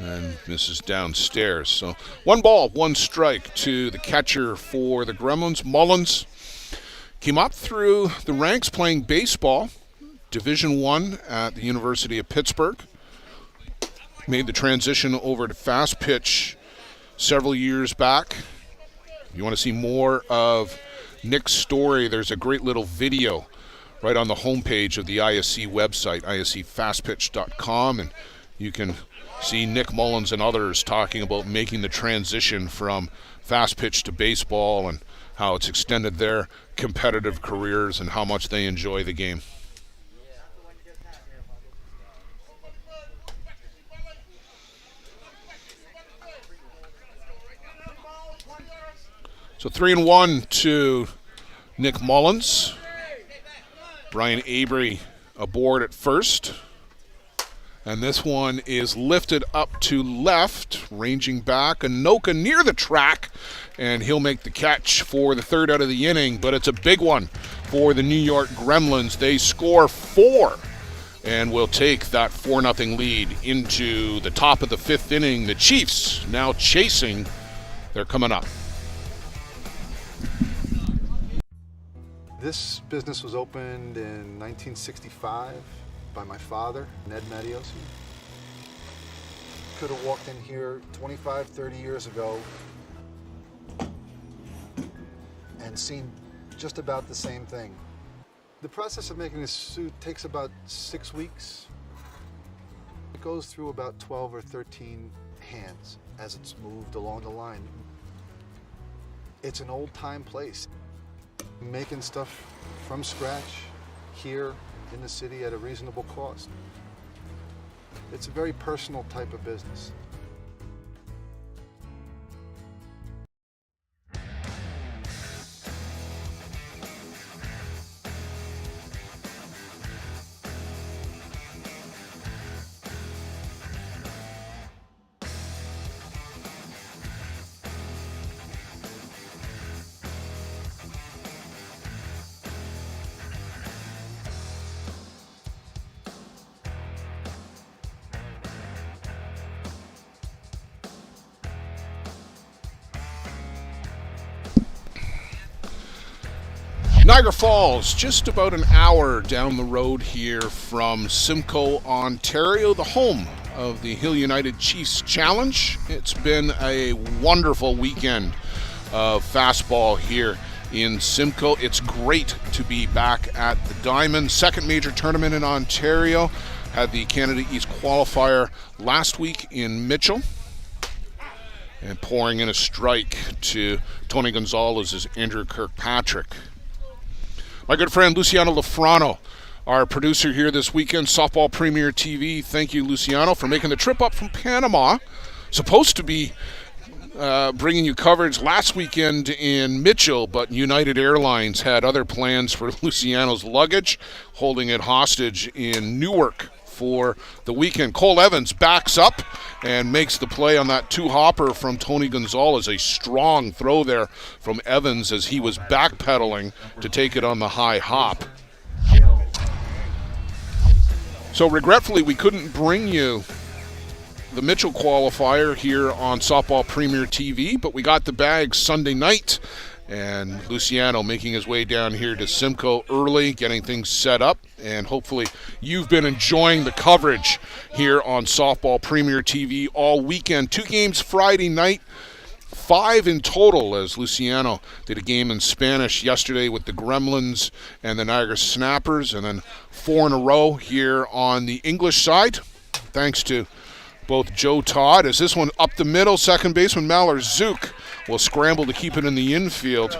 And misses downstairs. So 1 ball, 1 strike to the catcher for the Gremlins. Mullins came up through the ranks playing baseball, Division I at the University of Pittsburgh. Made the transition over to fast pitch several years back. If you want to see more of Nick's story, there's a great little video right on the homepage of the ISC website, iscfastpitch.com, and you can see Nick Mullins and others talking about making the transition from fast pitch to baseball and how it's extended their competitive careers and how much they enjoy the game. So 3-1 to Nick Mullins. Brian Avery aboard at first. And this one is lifted up to left, ranging back. Anoka near the track, and he'll make the catch for the 3rd out of the inning. But it's a big one for the New York Gremlins. They score 4 and will take that 4-0 lead into the top of the 5th inning. The Chiefs now chasing. They're coming up. This business was opened in 1965 by my father, Ned Matiosi. Could have walked in here 25, 30 years ago and seen just about the same thing. The process of making this suit takes about 6 weeks. It goes through about 12 or 13 hands as it's moved along the line. It's an old-time place. Making stuff from scratch here in the city at a reasonable cost. It's a very personal type of business. Niagara Falls, just about an hour down the road here from Simcoe, Ontario, the home of the Hill United Chiefs Challenge. It's been a wonderful weekend of fastball here in Simcoe. It's great to be back at the Diamond, second major tournament in Ontario. Had the Canada East qualifier last week in Mitchell. And pouring in a strike to Tony Gonzalez's Andrew Kirkpatrick. My good friend Luciano Lafrano, our producer here this weekend, Softball Premier TV. Thank you, Luciano, for making the trip up from Panama. Supposed to be bringing you coverage last weekend in Mitchell, but United Airlines had other plans for Luciano's luggage, holding it hostage in Newark for the weekend. Cole Evans backs up and makes the play on that 2-hopper from Tony Gonzalez. A strong throw there from Evans as he was backpedaling to take it on the high hop. So regretfully, we couldn't bring you the Mitchell qualifier here on Softball Premier TV, but we got the bag Sunday night. And Luciano making his way down here to Simcoe early, getting things set up. And hopefully you've been enjoying the coverage here on Softball Premier TV all weekend. 2 games Friday night, 5 in total, as Luciano did a game in Spanish yesterday with the Gremlins and the Niagara Snappers, and then 4 in a row here on the English side, thanks to both Joe Todd, as this one up the middle, second baseman Malor Zook will scramble to keep it in the infield.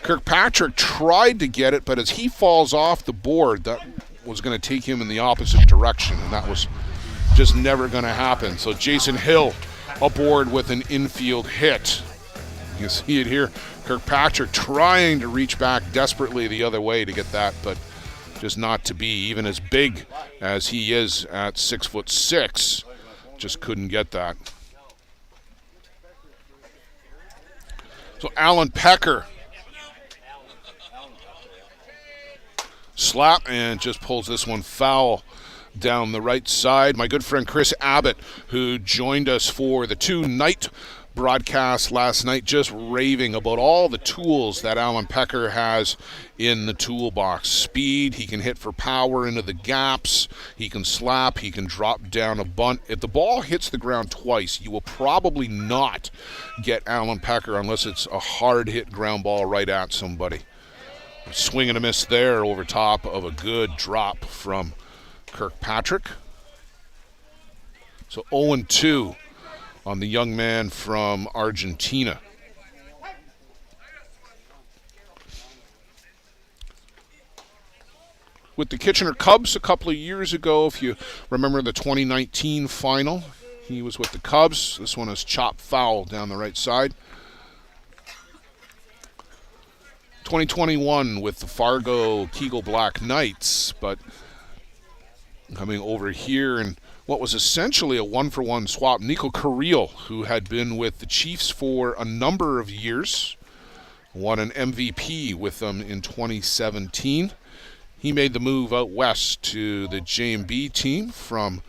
Kirkpatrick tried to get it, but as he falls off the board, that was going to take him in the opposite direction, and that was just never going to happen. So Jason Hill aboard with an infield hit. You can see it here. Kirkpatrick trying to reach back desperately the other way to get that, but just not to be. Even as big as he is at 6'6", just couldn't get that. So Alan Pecker slap and just pulls this one foul down the right side. My good friend Chris Abbott, who joined us for the 2-night broadcast last night, just raving about all the tools that Alan Pecker has in the toolbox. Speed, he can hit for power into the gaps, he can slap, he can drop down a bunt. If the ball hits the ground twice, you will probably not get Alan Pecker unless it's a hard hit ground ball right at somebody. Swing and a miss there over top of a good drop from Kirkpatrick. So 0-2 on the young man from Argentina. With the Kitchener Cubs a couple of years ago, if you remember the 2019 final, he was with the Cubs. This one is chopped foul down the right side. 2021 with the Fargo Kegel Black Knights, but coming over here in what was essentially a one-for-one swap. Nico Carrillo, who had been with the Chiefs for a number of years, won an MVP with them in 2017. He made the move out west to the J&B team from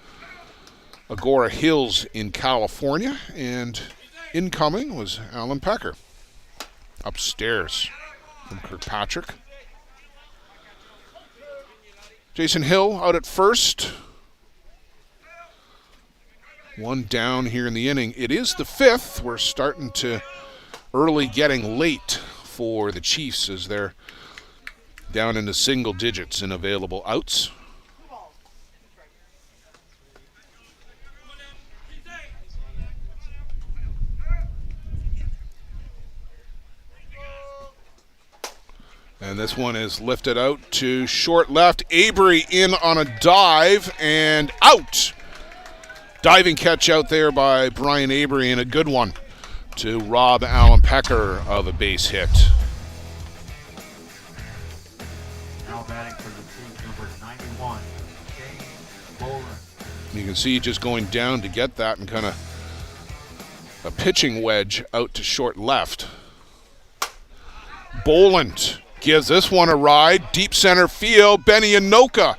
Agora Hills in California, and incoming was Alan Pecker. Upstairs from Kirkpatrick. Jason Hill out at first. One down here in the inning. It is the fifth. We're starting to early getting late for the Chiefs as they're down into single digits in available outs. And this one is lifted out to short left. Avery in on a dive and out. Diving catch out there by Brian Avery, and a good one to rob Alan Pecker of a base hit. Now batting for the team, number 91, Shane Boland. You can see just going down to get that and kind of a pitching wedge out to short left. Boland gives this one a ride. Deep center field. Benny Anoka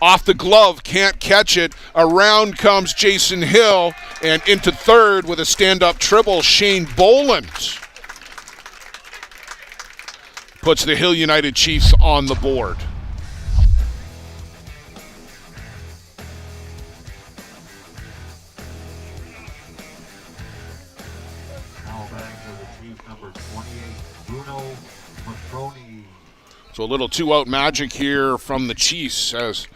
off the glove. Can't catch it. Around comes Jason Hill. And into third with a stand-up triple. Shane Boland puts the Hill United Chiefs on the board. Now batting for the team, number 28, Bruno Matroni. So a little two-out magic here from the Chiefs as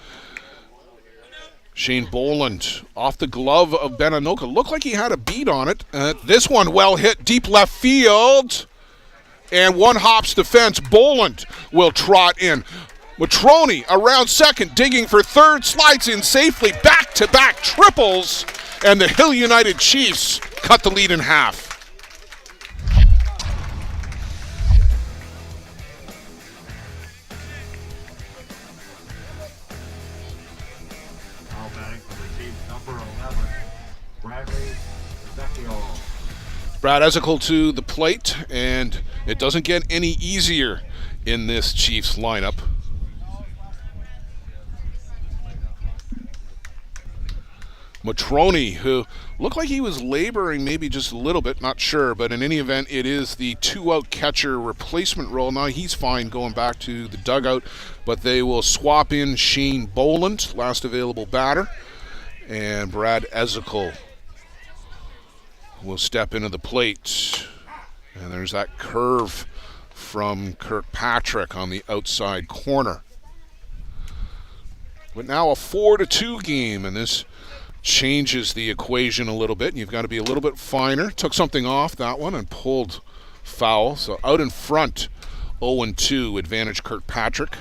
Shane Boland off the glove of Ben Anoka. Looked like he had a beat on it. This one well hit deep left field. And one hops the fence. Boland will trot in. Matroni around second, digging for third, slides in safely. Back-to-back triples. And the Hill United Chiefs cut the lead in half. Brad Ezekiel to the plate, and it doesn't get any easier in this Chiefs lineup. Matroni, who looked like he was laboring maybe just a little bit, not sure, but in any event, it is the two-out catcher replacement role. Now he's fine going back to the dugout, but they will swap in Shane Boland, last available batter, and Brad Ezekiel will step into the plate. And there's that curve from Kirkpatrick on the outside corner. But now a 4-2 game in this changes the equation a little bit. You've got to be a little bit finer. Took something off that one and pulled foul. So out in front, 0-2, advantage Kirkpatrick.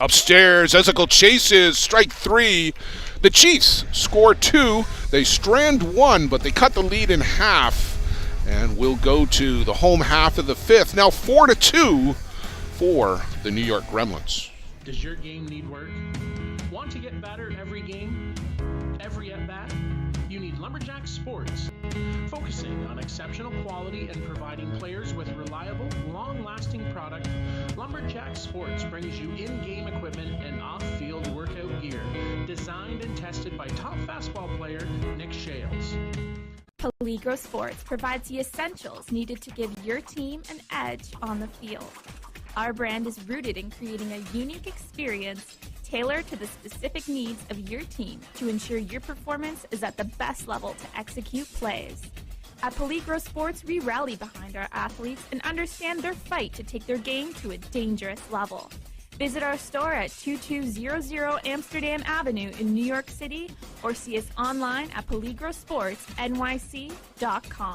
Upstairs, Ezekiel chases, strike 3. The Chiefs score 2. They strand 1, but they cut the lead in half. And we'll go to the home half of the 5th. Now 4-2 for the New York Gremlins. Does your game need work? Want to get better every game? Every at-bat? You need Lumberjack Sports. Focusing on exceptional quality and providing players with reliable, long-lasting product, Lumberjack Sports brings you in-game equipment and off-field workout gear, designed and tested by top fastball player Nick Shales. Peligro Sports provides the essentials needed to give your team an edge on the field. Our brand is rooted in creating a unique experience tailored to the specific needs of your team to ensure your performance is at the best level to execute plays. At Peligro Sports, we rally behind our athletes and understand their fight to take their game to a dangerous level. Visit our store at 2200 Amsterdam Avenue in New York City or see us online at peligrosportsnyc.com.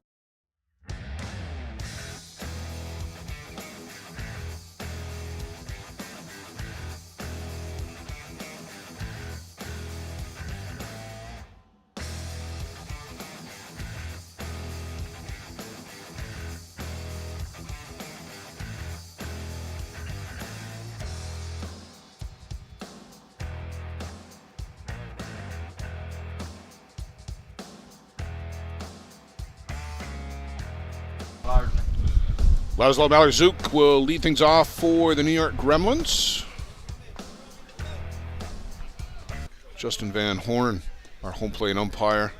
Laszlo Malarczuk will lead things off for the New York Gremlins. Justin Van Horn, our home plate umpire.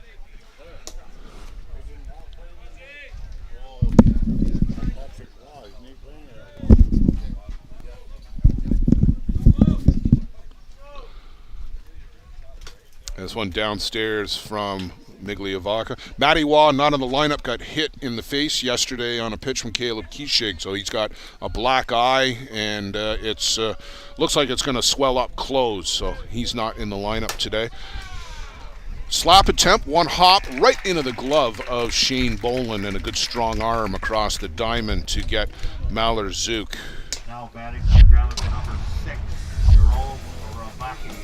This one downstairs from Migliavacca. Matty Waugh, not in the lineup, got hit in the face yesterday on a pitch from Caleb Keeshig, so he's got a black eye, and it's looks like it's going to swell up close, so he's not in the lineup today. Slap attempt, one hop right into the glove of Shane Boland, and a good strong arm across the diamond to get Malarczuk. Now batting for Gremlins number 6, Jerome Ramaki.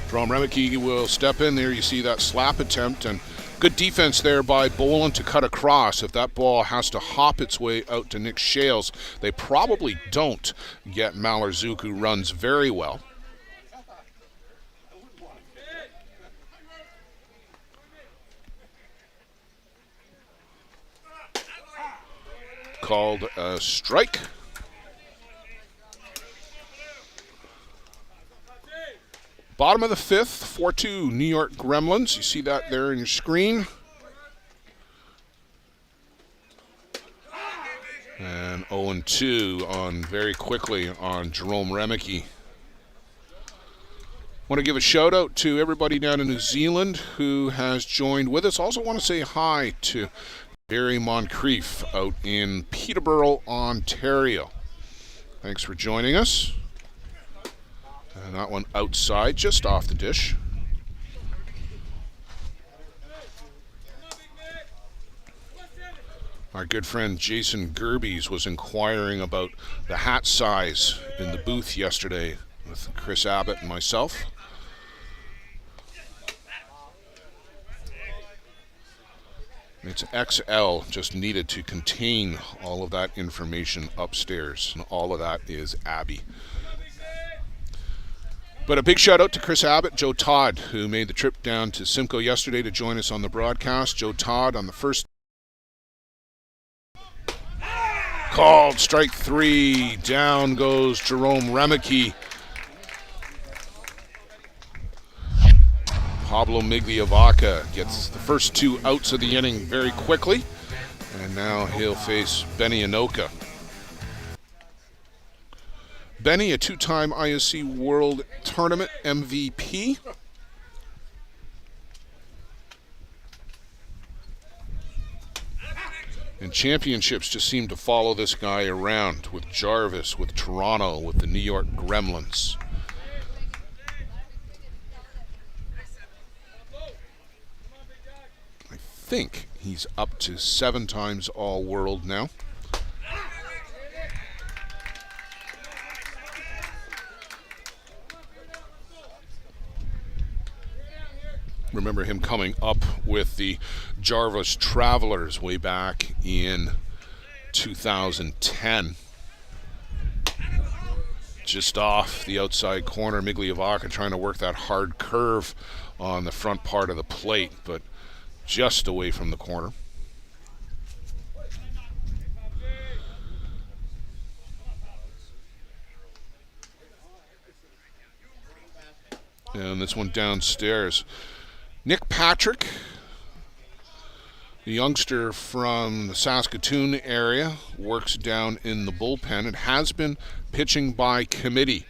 Jerome Remeke will step in there. You see that slap attempt, and good defense there by Boland to cut across. If that ball has to hop its way out to Nick Shales, they probably don't get Malarczuk, who runs very well. Called a strike. Bottom of the 5th, 4-2 New York Gremlins. You see that there in your screen. And 0-2 on very quickly on Jerome Remeke. Want to give a shout out to everybody down in New Zealand who has joined with us. Also want to say hi to Barry Moncrief out in Peterborough, Ontario. Thanks for joining us. And that one outside, just off the dish. Our good friend Jason Gerbies was inquiring about the hat size in the booth yesterday with Chris Abbott and myself. It's XL, just needed to contain all of that information upstairs. And all of that is Abby. But a big shout out to Chris Abbott, Joe Todd, who made the trip down to Simcoe yesterday to join us on the broadcast. Joe Todd on the first. Called strike 3. Down goes Jerome Remeke. Pablo Migliavacca gets the first 2 outs of the inning very quickly. And now he'll face Benny Anoka. Benny, a 2-time ISC World Tournament MVP. And championships just seem to follow this guy around, with Jarvis, with Toronto, with the New York Gremlins. I think he's up to 7 times All-World now. Remember him coming up with the Jarvis Travelers way back in 2010. Just off the outside corner, Migliavacca trying to work that hard curve on the front part of the plate, but just away from the corner. And this one downstairs. Nick Patrick, the youngster from the Saskatoon area, works down in the bullpen and has been pitching by committee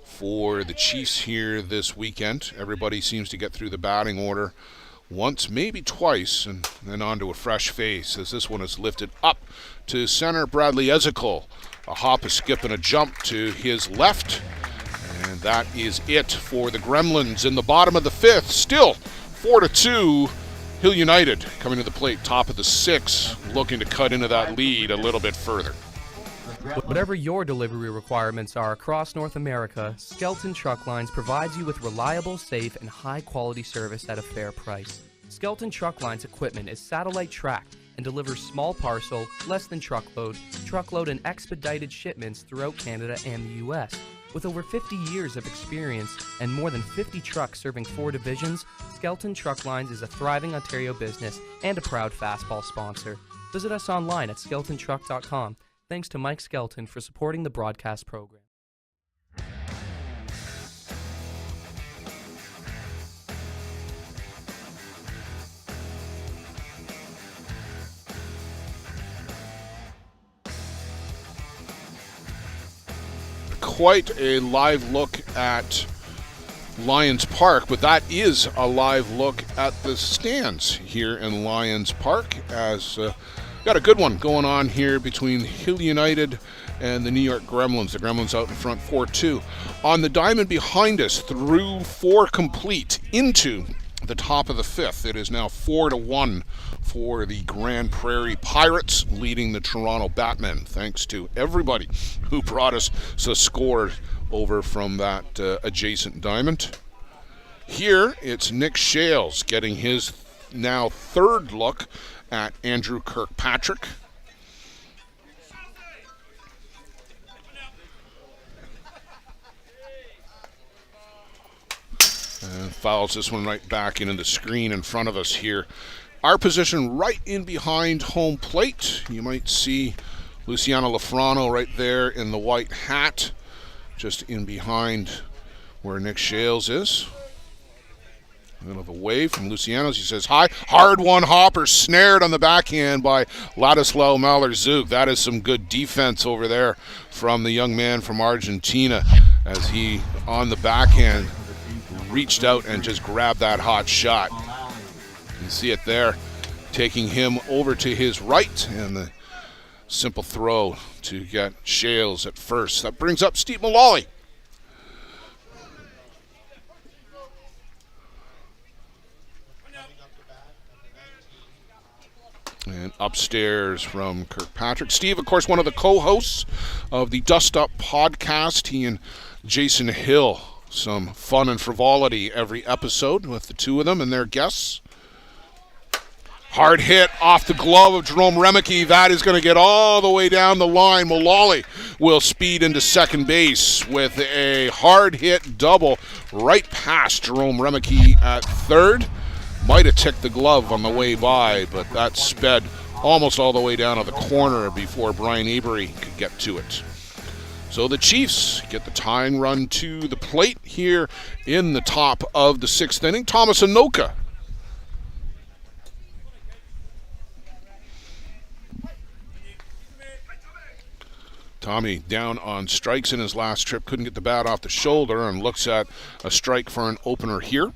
for the Chiefs here this weekend. Everybody seems to get through the batting order once, maybe twice, and then on to a fresh face as this one is lifted up to center. Bradley Ezekiel, a hop, a skip, and a jump to his left. And that is it for the Gremlins in the bottom of the 5th. Still 4-2, Hill United coming to the plate, top of the 6th, looking to cut into that lead a little bit further. Whatever your delivery requirements are across North America, Skelton Truck Lines provides you with reliable, safe, and high-quality service at a fair price. Skelton Truck Lines equipment is satellite tracked and delivers small parcel, less than truckload, and expedited shipments throughout Canada and the U.S. With over 50 years of experience and more than 50 trucks serving 4 divisions, Skelton Truck Lines is a thriving Ontario business and a proud fastball sponsor. Visit us online at skeltontruck.com. Thanks to Mike Skelton for supporting the broadcast program. Quite a live look at Lions Park, but that is a live look at the stands here in Lions Park, as got a good one going on here between Hill United and the New York Gremlins. The Gremlins out in front 4-2. On the diamond behind us, through 4 complete into the top of the 5th, it is now 4-1 for the Grand Prairie Pirates, leading the Toronto Batmen. Thanks to everybody who brought us a score over from that adjacent diamond. Here, it's Nick Shales getting his now 3rd look at Andrew Kirkpatrick. And fouls this one right back into the screen in front of us here. Our position right in behind home plate. You might see Luciano Lafrano right there in the white hat, just in behind where Nick Shales is. A bit of a wave from Luciano's. He says hi. Hard one hopper snared on the backhand by Ladislao Malerzuk. That is some good defense over there from the young man from Argentina, as he on the backhand reached out and just grabbed that hot shot. You see it there, taking him over to his right, and the simple throw to get Shales at first. That brings up Steve Mullally. And upstairs from Kirkpatrick. Steve, of course, one of the co-hosts of the Dust Up podcast. He and Jason Hill, some fun and frivolity every episode with the two of them and their guests. Hard hit off the glove of Jerome Remeke. That is going to get all the way down the line. Mullally will speed into second base with a hard hit double right past Jerome Remeke at third. Might have ticked the glove on the way by, but that sped almost all the way down to the corner before Brian Avery could get to it. So the Chiefs get the tying run to the plate here in the top of the 6th inning. Thomas Anoka. Tommy down on strikes in his last trip. Couldn't get the bat off the shoulder and looks at a strike for an opener here.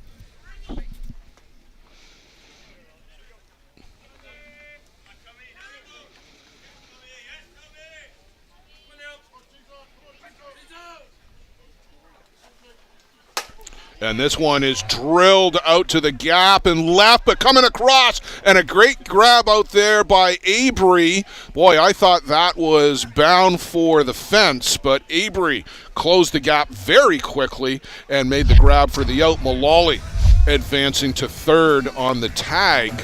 And this one is drilled out to the gap and left, but coming across, and a great grab out there by Avery. Boy, I thought that was bound for the fence, but Avery closed the gap very quickly and made the grab for the out. Mullally advancing to third on the tag.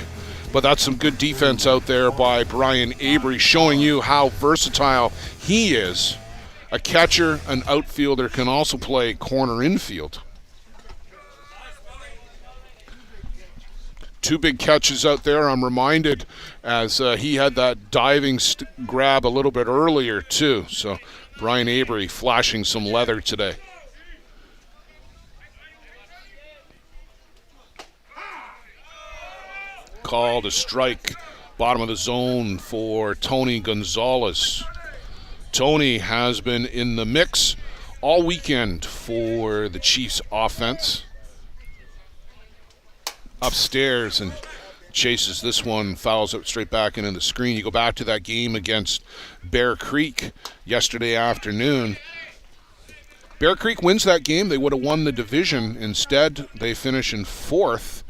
But that's some good defense out there by Brian Avery, showing you how versatile he is. A catcher, an outfielder, can also play corner infield. Two big catches out there. I'm reminded as he had that diving grab a little bit earlier too. So Brian Avery flashing some leather today. Called a strike, bottom of the zone for Tony Gonzalez. Tony has been in the mix all weekend for the Chiefs offense. Upstairs and chases this one, fouls it straight back into the screen. You go back to that game against Bear Creek yesterday afternoon. Bear Creek wins that game. They would have won the division. Instead, they finish in fourth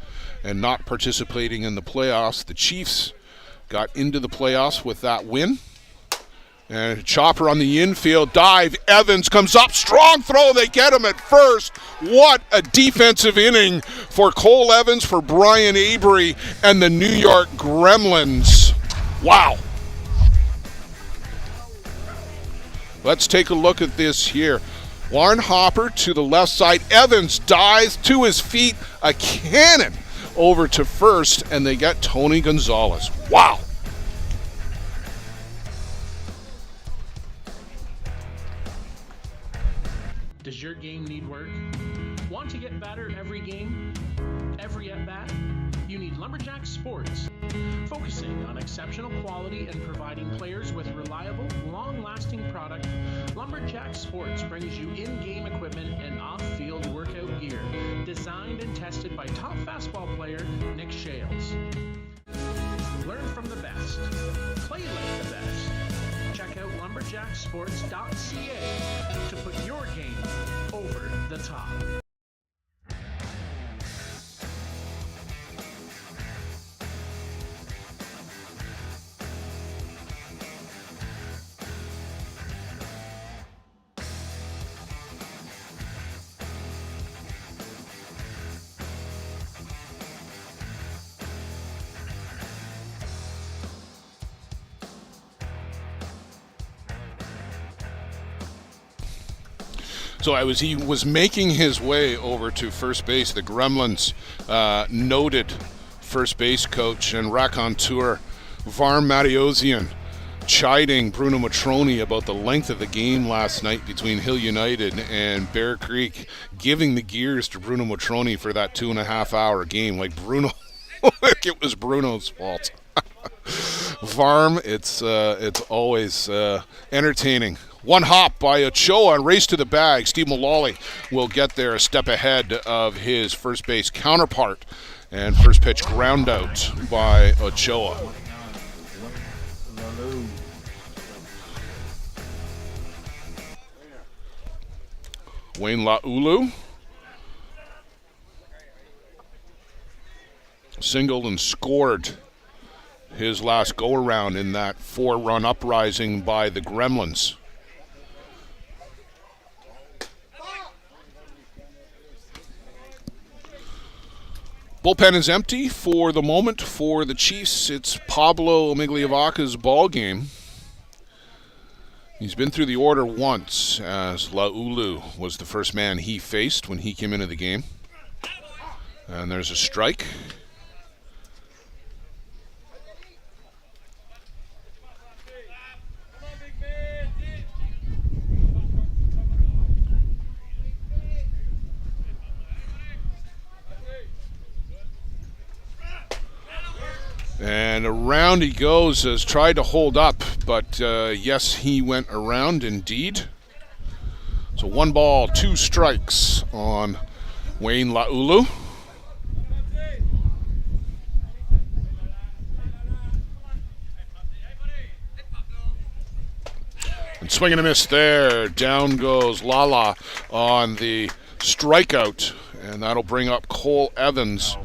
and not participating in the playoffs. The Chiefs got into the playoffs with that win. And a chopper on the infield dive. Evans comes up, strong throw. They get him at first. What a defensive inning for Cole Evans, for Brian Avery, and the New York Gremlins. Wow. Let's take a look at this here. Warren Hopper to the left side. Evans dives to his feet. A cannon over to first, and they get Tony Gonzalez. Wow. Does your game need work? Want to get better every game? Every at-bat? You need Lumberjack Sports. Focusing on exceptional quality and providing players with reliable, long-lasting product, Lumberjack Sports brings you in-game equipment and off-field workout gear, designed and tested by top fastball player Nick Shales. Learn from the best. Play like the best. Check out lumberjacksports.ca to put your game over the top. So he was making his way over to first base. The Gremlins noted first base coach and raconteur Varm Mattiosian chiding Bruno Matroni about the length of the game last night between Hill United and Bear Creek, giving the gears to Bruno Matroni for that 2.5 hour game. Like Bruno, like it was Bruno's fault. Varm, it's always entertaining. One hop by Ochoa and race to the bag. Steve Mullally will get there a step ahead of his first base counterpart. And first pitch ground out by Ochoa. Wayne Laulu singled and scored his last go-around in that 4-run uprising by the Gremlins. Bullpen is empty for the moment for the Chiefs. It's Pablo Migliavacca's ball game. He's been through the order once, as Laulu was the first man he faced when he came into the game. And there's a strike. And around he goes, has tried to hold up, but yes, he went around indeed. So 1 ball, 2 strikes on Wayne Laulu. And swing and a miss there. Down goes Lala on the strikeout. And that'll bring up Cole Evans.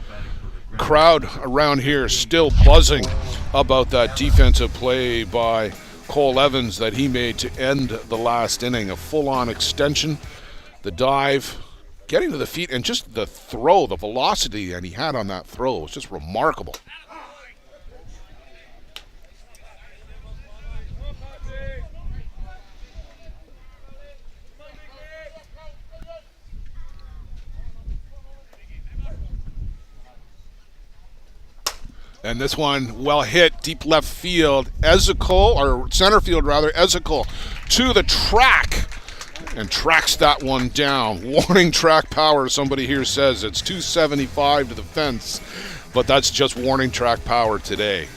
Crowd around here still buzzing about that defensive play by Cole Evans that he made to end the last inning. A full-on extension, the dive, getting to the feet, and just the throw, the velocity that he had on that throw was just remarkable. And this one, well hit, deep left field. Ezekiel, or center field rather, Ezekiel to the track and tracks that one down. Warning track power, somebody here says. It's 275 to the fence, but that's just warning track power today.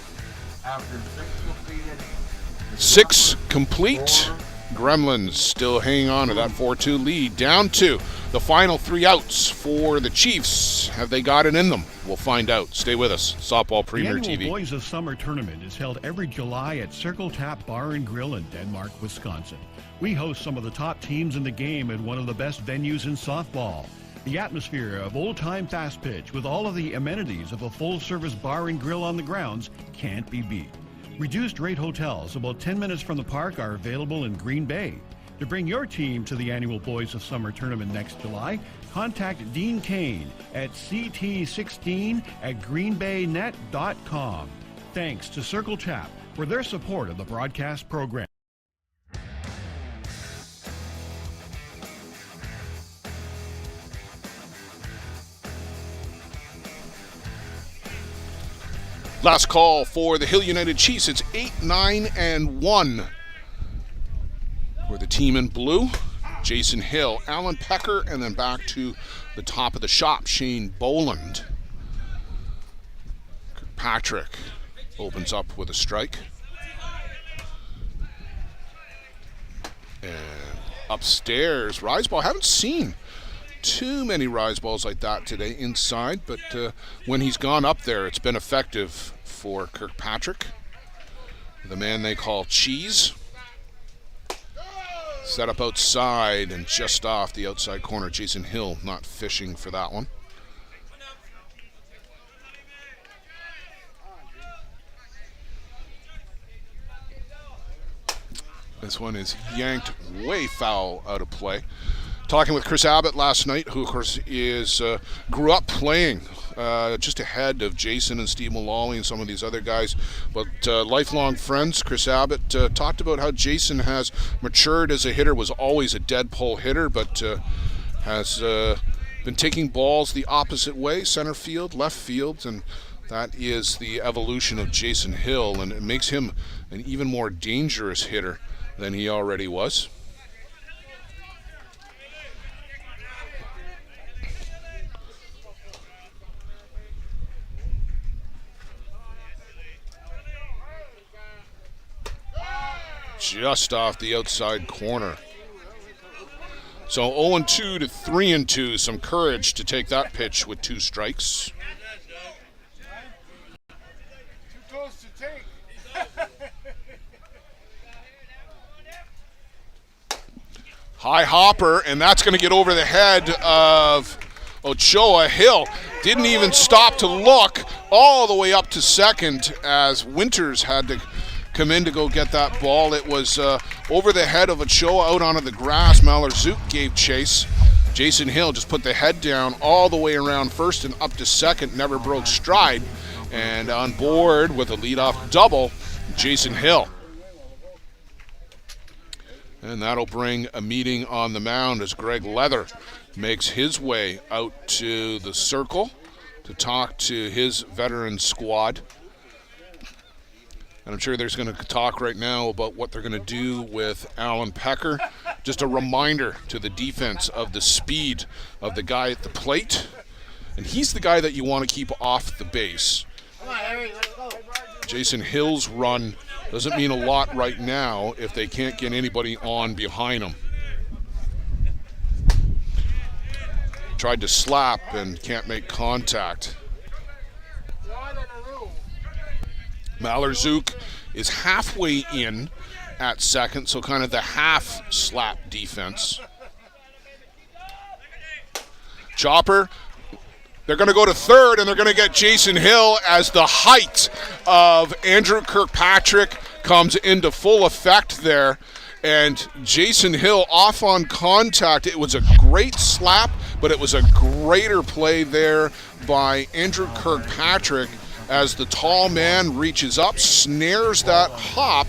After 6 completed, 6 complete. Gremlins still hanging on to that 4-2 lead. Down to the final 3 outs for the Chiefs. Have they got it in them? We'll find out. Stay with us. Softball Premier The annual TV. Boys of Summer Tournament is held every July at Circle Tap Bar and Grill in Denmark, Wisconsin. We host some of the top teams in the game at one of the best venues in softball. The atmosphere of old-time fast pitch with all of the amenities of a full-service bar and grill on the grounds can't be beat. Reduced rate hotels about 10 minutes from the park are available in Green Bay. To bring your team to the annual Boys of Summer Tournament next July, contact Dean Kane at ct16@greenbaynet.com. Thanks to Circle Tap for their support of the broadcast program. Last call for the Hill United Chiefs. It's 8-9-1 for the team in blue. Jason Hill, Alan Pecker, and then back to the top of the shop, Shane Boland. Kirkpatrick opens up with a strike. And upstairs, rise ball. Haven't seen too many rise balls like that today inside, but when he's gone up there, it's been effective for Kirkpatrick, the man they call Cheese. Set up outside and just off the outside corner. Jason Hill not fishing for that one. This one is yanked way foul out of play. Talking with Chris Abbott last night, who of course is grew up playing just ahead of Jason and Steve Mullally and some of these other guys, but lifelong friends. Chris Abbott talked about how Jason has matured as a hitter, was always a dead pull hitter, but has been taking balls the opposite way, center field, left field, and that is the evolution of Jason Hill, and it makes him an even more dangerous hitter than he already was. Just off the outside corner. So 0-2 to 3-2. Some courage to take that pitch with 2 strikes. Too close to take. High hopper, and that's going to get over the head of Ochoa. Hill didn't even stop to look all the way up to second as Winters had to come in to go get that ball. It was over the head of Ochoa out onto the grass. Malerzuk gave chase. Jason Hill just put the head down all the way around first and up to second, never broke stride. And on board with a leadoff double, Jason Hill. And that'll bring a meeting on the mound as Greg Leather makes his way out to the circle to talk to his veteran squad. And I'm sure there's going to talk right now about what they're going to do with Alan Pecker. Just a reminder to the defense of the speed of the guy at the plate. And he's the guy that you want to keep off the base. Jason Hill's run doesn't mean a lot right now if they can't get anybody on behind him. Tried to slap and can't make contact. Malerzuk is halfway in at second, so kind of the half slap defense. Chopper, they're going to go to third, and they're going to get Jason Hill as the height of Andrew Kirkpatrick comes into full effect there. And Jason Hill off on contact. It was a great slap, but it was a greater play there by Andrew Kirkpatrick as the tall man reaches up, snares that hop,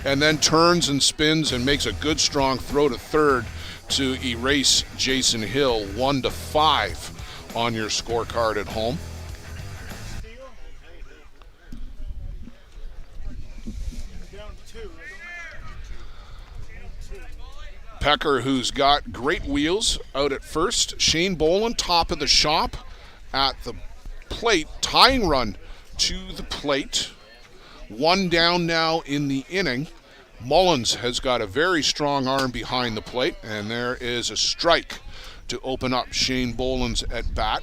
and then turns and spins and makes a good strong throw to third to erase Jason Hill. 1-5 on your scorecard at home. Pecker, who's got great wheels out at first. Shane Boland, top of the shop at the plate. Tying run to the plate. 1 down now in the inning. Mullins has got a very strong arm behind the plate, and there is a strike to open up Shane Boland's at bat.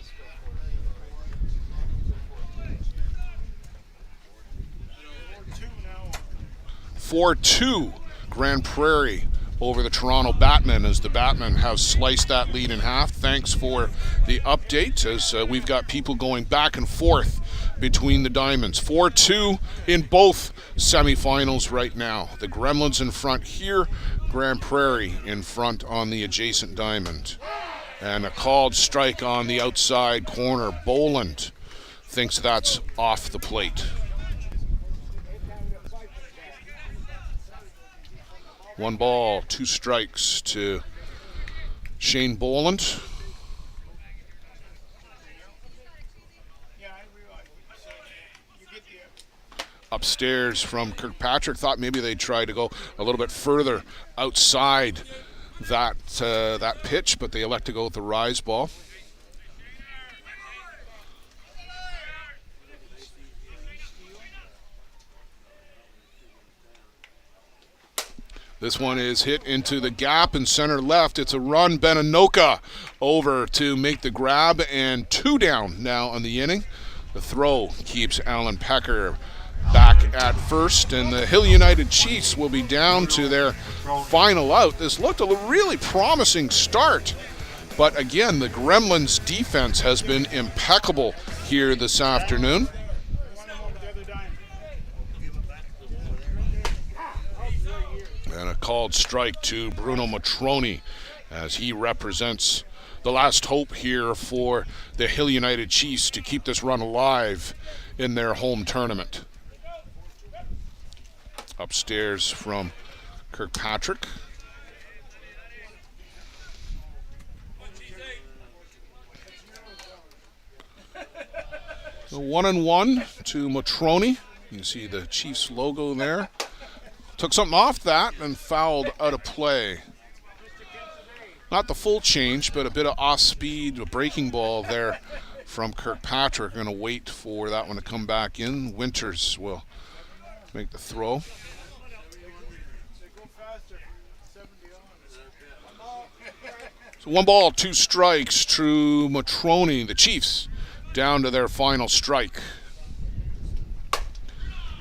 4-2 Grand Prairie over the Toronto Batmen as the Batmen have sliced that lead in half. Thanks for the update as we've got people going back and forth between the diamonds. 4-2 in both semifinals right now. The Gremlins in front here, Grand Prairie in front on the adjacent diamond. And a called strike on the outside corner. Boland thinks that's off the plate. 1 ball, 2 strikes to Shane Boland. Upstairs from Kirkpatrick. Thought maybe they'd try to go a little bit further outside that pitch, but they elect to go with the rise ball. This one is hit into the gap in center left. It's a run. Beninoka over to make the grab, and 2 down now on the inning. The throw keeps Alan Pecker back at first, and the Hill United Chiefs will be down to their final out. This looked a really promising start, but again, the Gremlins defense has been impeccable here this afternoon. And a called strike to Bruno Matroni as he represents the last hope here for the Hill United Chiefs to keep this run alive in their home tournament. Upstairs from Kirkpatrick. The 1-1 to Matroni. You see the Chiefs logo there. Took something off that and fouled out of play. Not the full change, but a bit of off-speed, a breaking ball there from Kirkpatrick. Going to wait for that one to come back in. Winters will make the throw. So 1 ball, 2 strikes to Matroni. The Chiefs down to their final strike.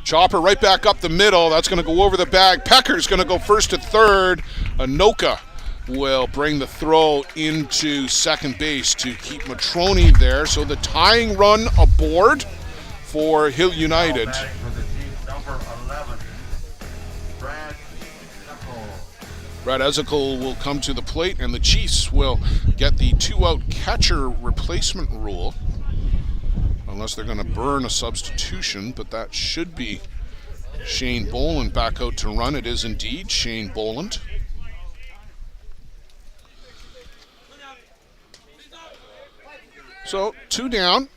Chopper right back up the middle. That's going to go over the bag. Pecker's going to go first to third. Anoka will bring the throw into second base to keep Matroni there. So the tying run aboard for Hill United. Brad Ezekiel will come to the plate, and the Chiefs will get the 2-out catcher replacement rule. Unless they're going to burn a substitution, but that should be Shane Boland back out to run. It is indeed Shane Boland. So 2 down.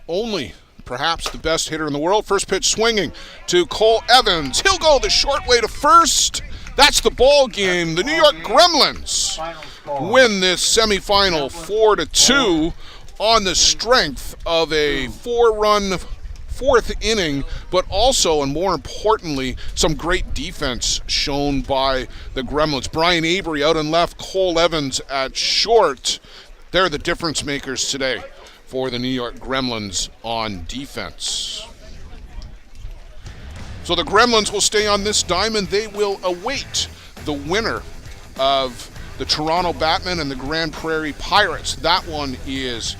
Only perhaps the best hitter in the world. First pitch swinging to Cole Evans. He'll go the short way to first. That's the ball game. The New York Gremlins win this semifinal 4-2. On the strength of a 4-run 4th inning, but also, and more importantly, some great defense shown by the Gremlins. Brian Avery out in left, Cole Evans at short. They're the difference makers today for the New York Gremlins on defense. So the Gremlins will stay on this diamond. They will await the winner of the Toronto Batmen and the Grand Prairie Pirates. That one is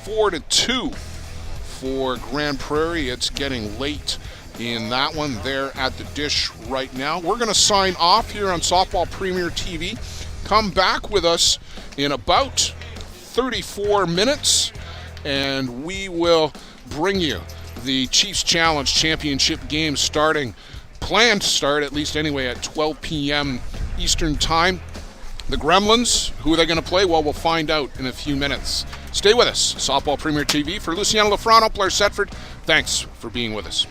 4-2 for Grand Prairie. It's getting late in that one. They're at the dish right now. We're going to sign off here on Softball Premier TV. Come back with us in about 34 minutes, and we will bring you the Chiefs Challenge Championship game planned to start, at least anyway, at 12 p.m. Eastern Time. The Gremlins, who are they going to play? Well, we'll find out in a few minutes. Stay with us. Softball Premier TV. For Luciano Lafrano, Blair Setford, thanks for being with us.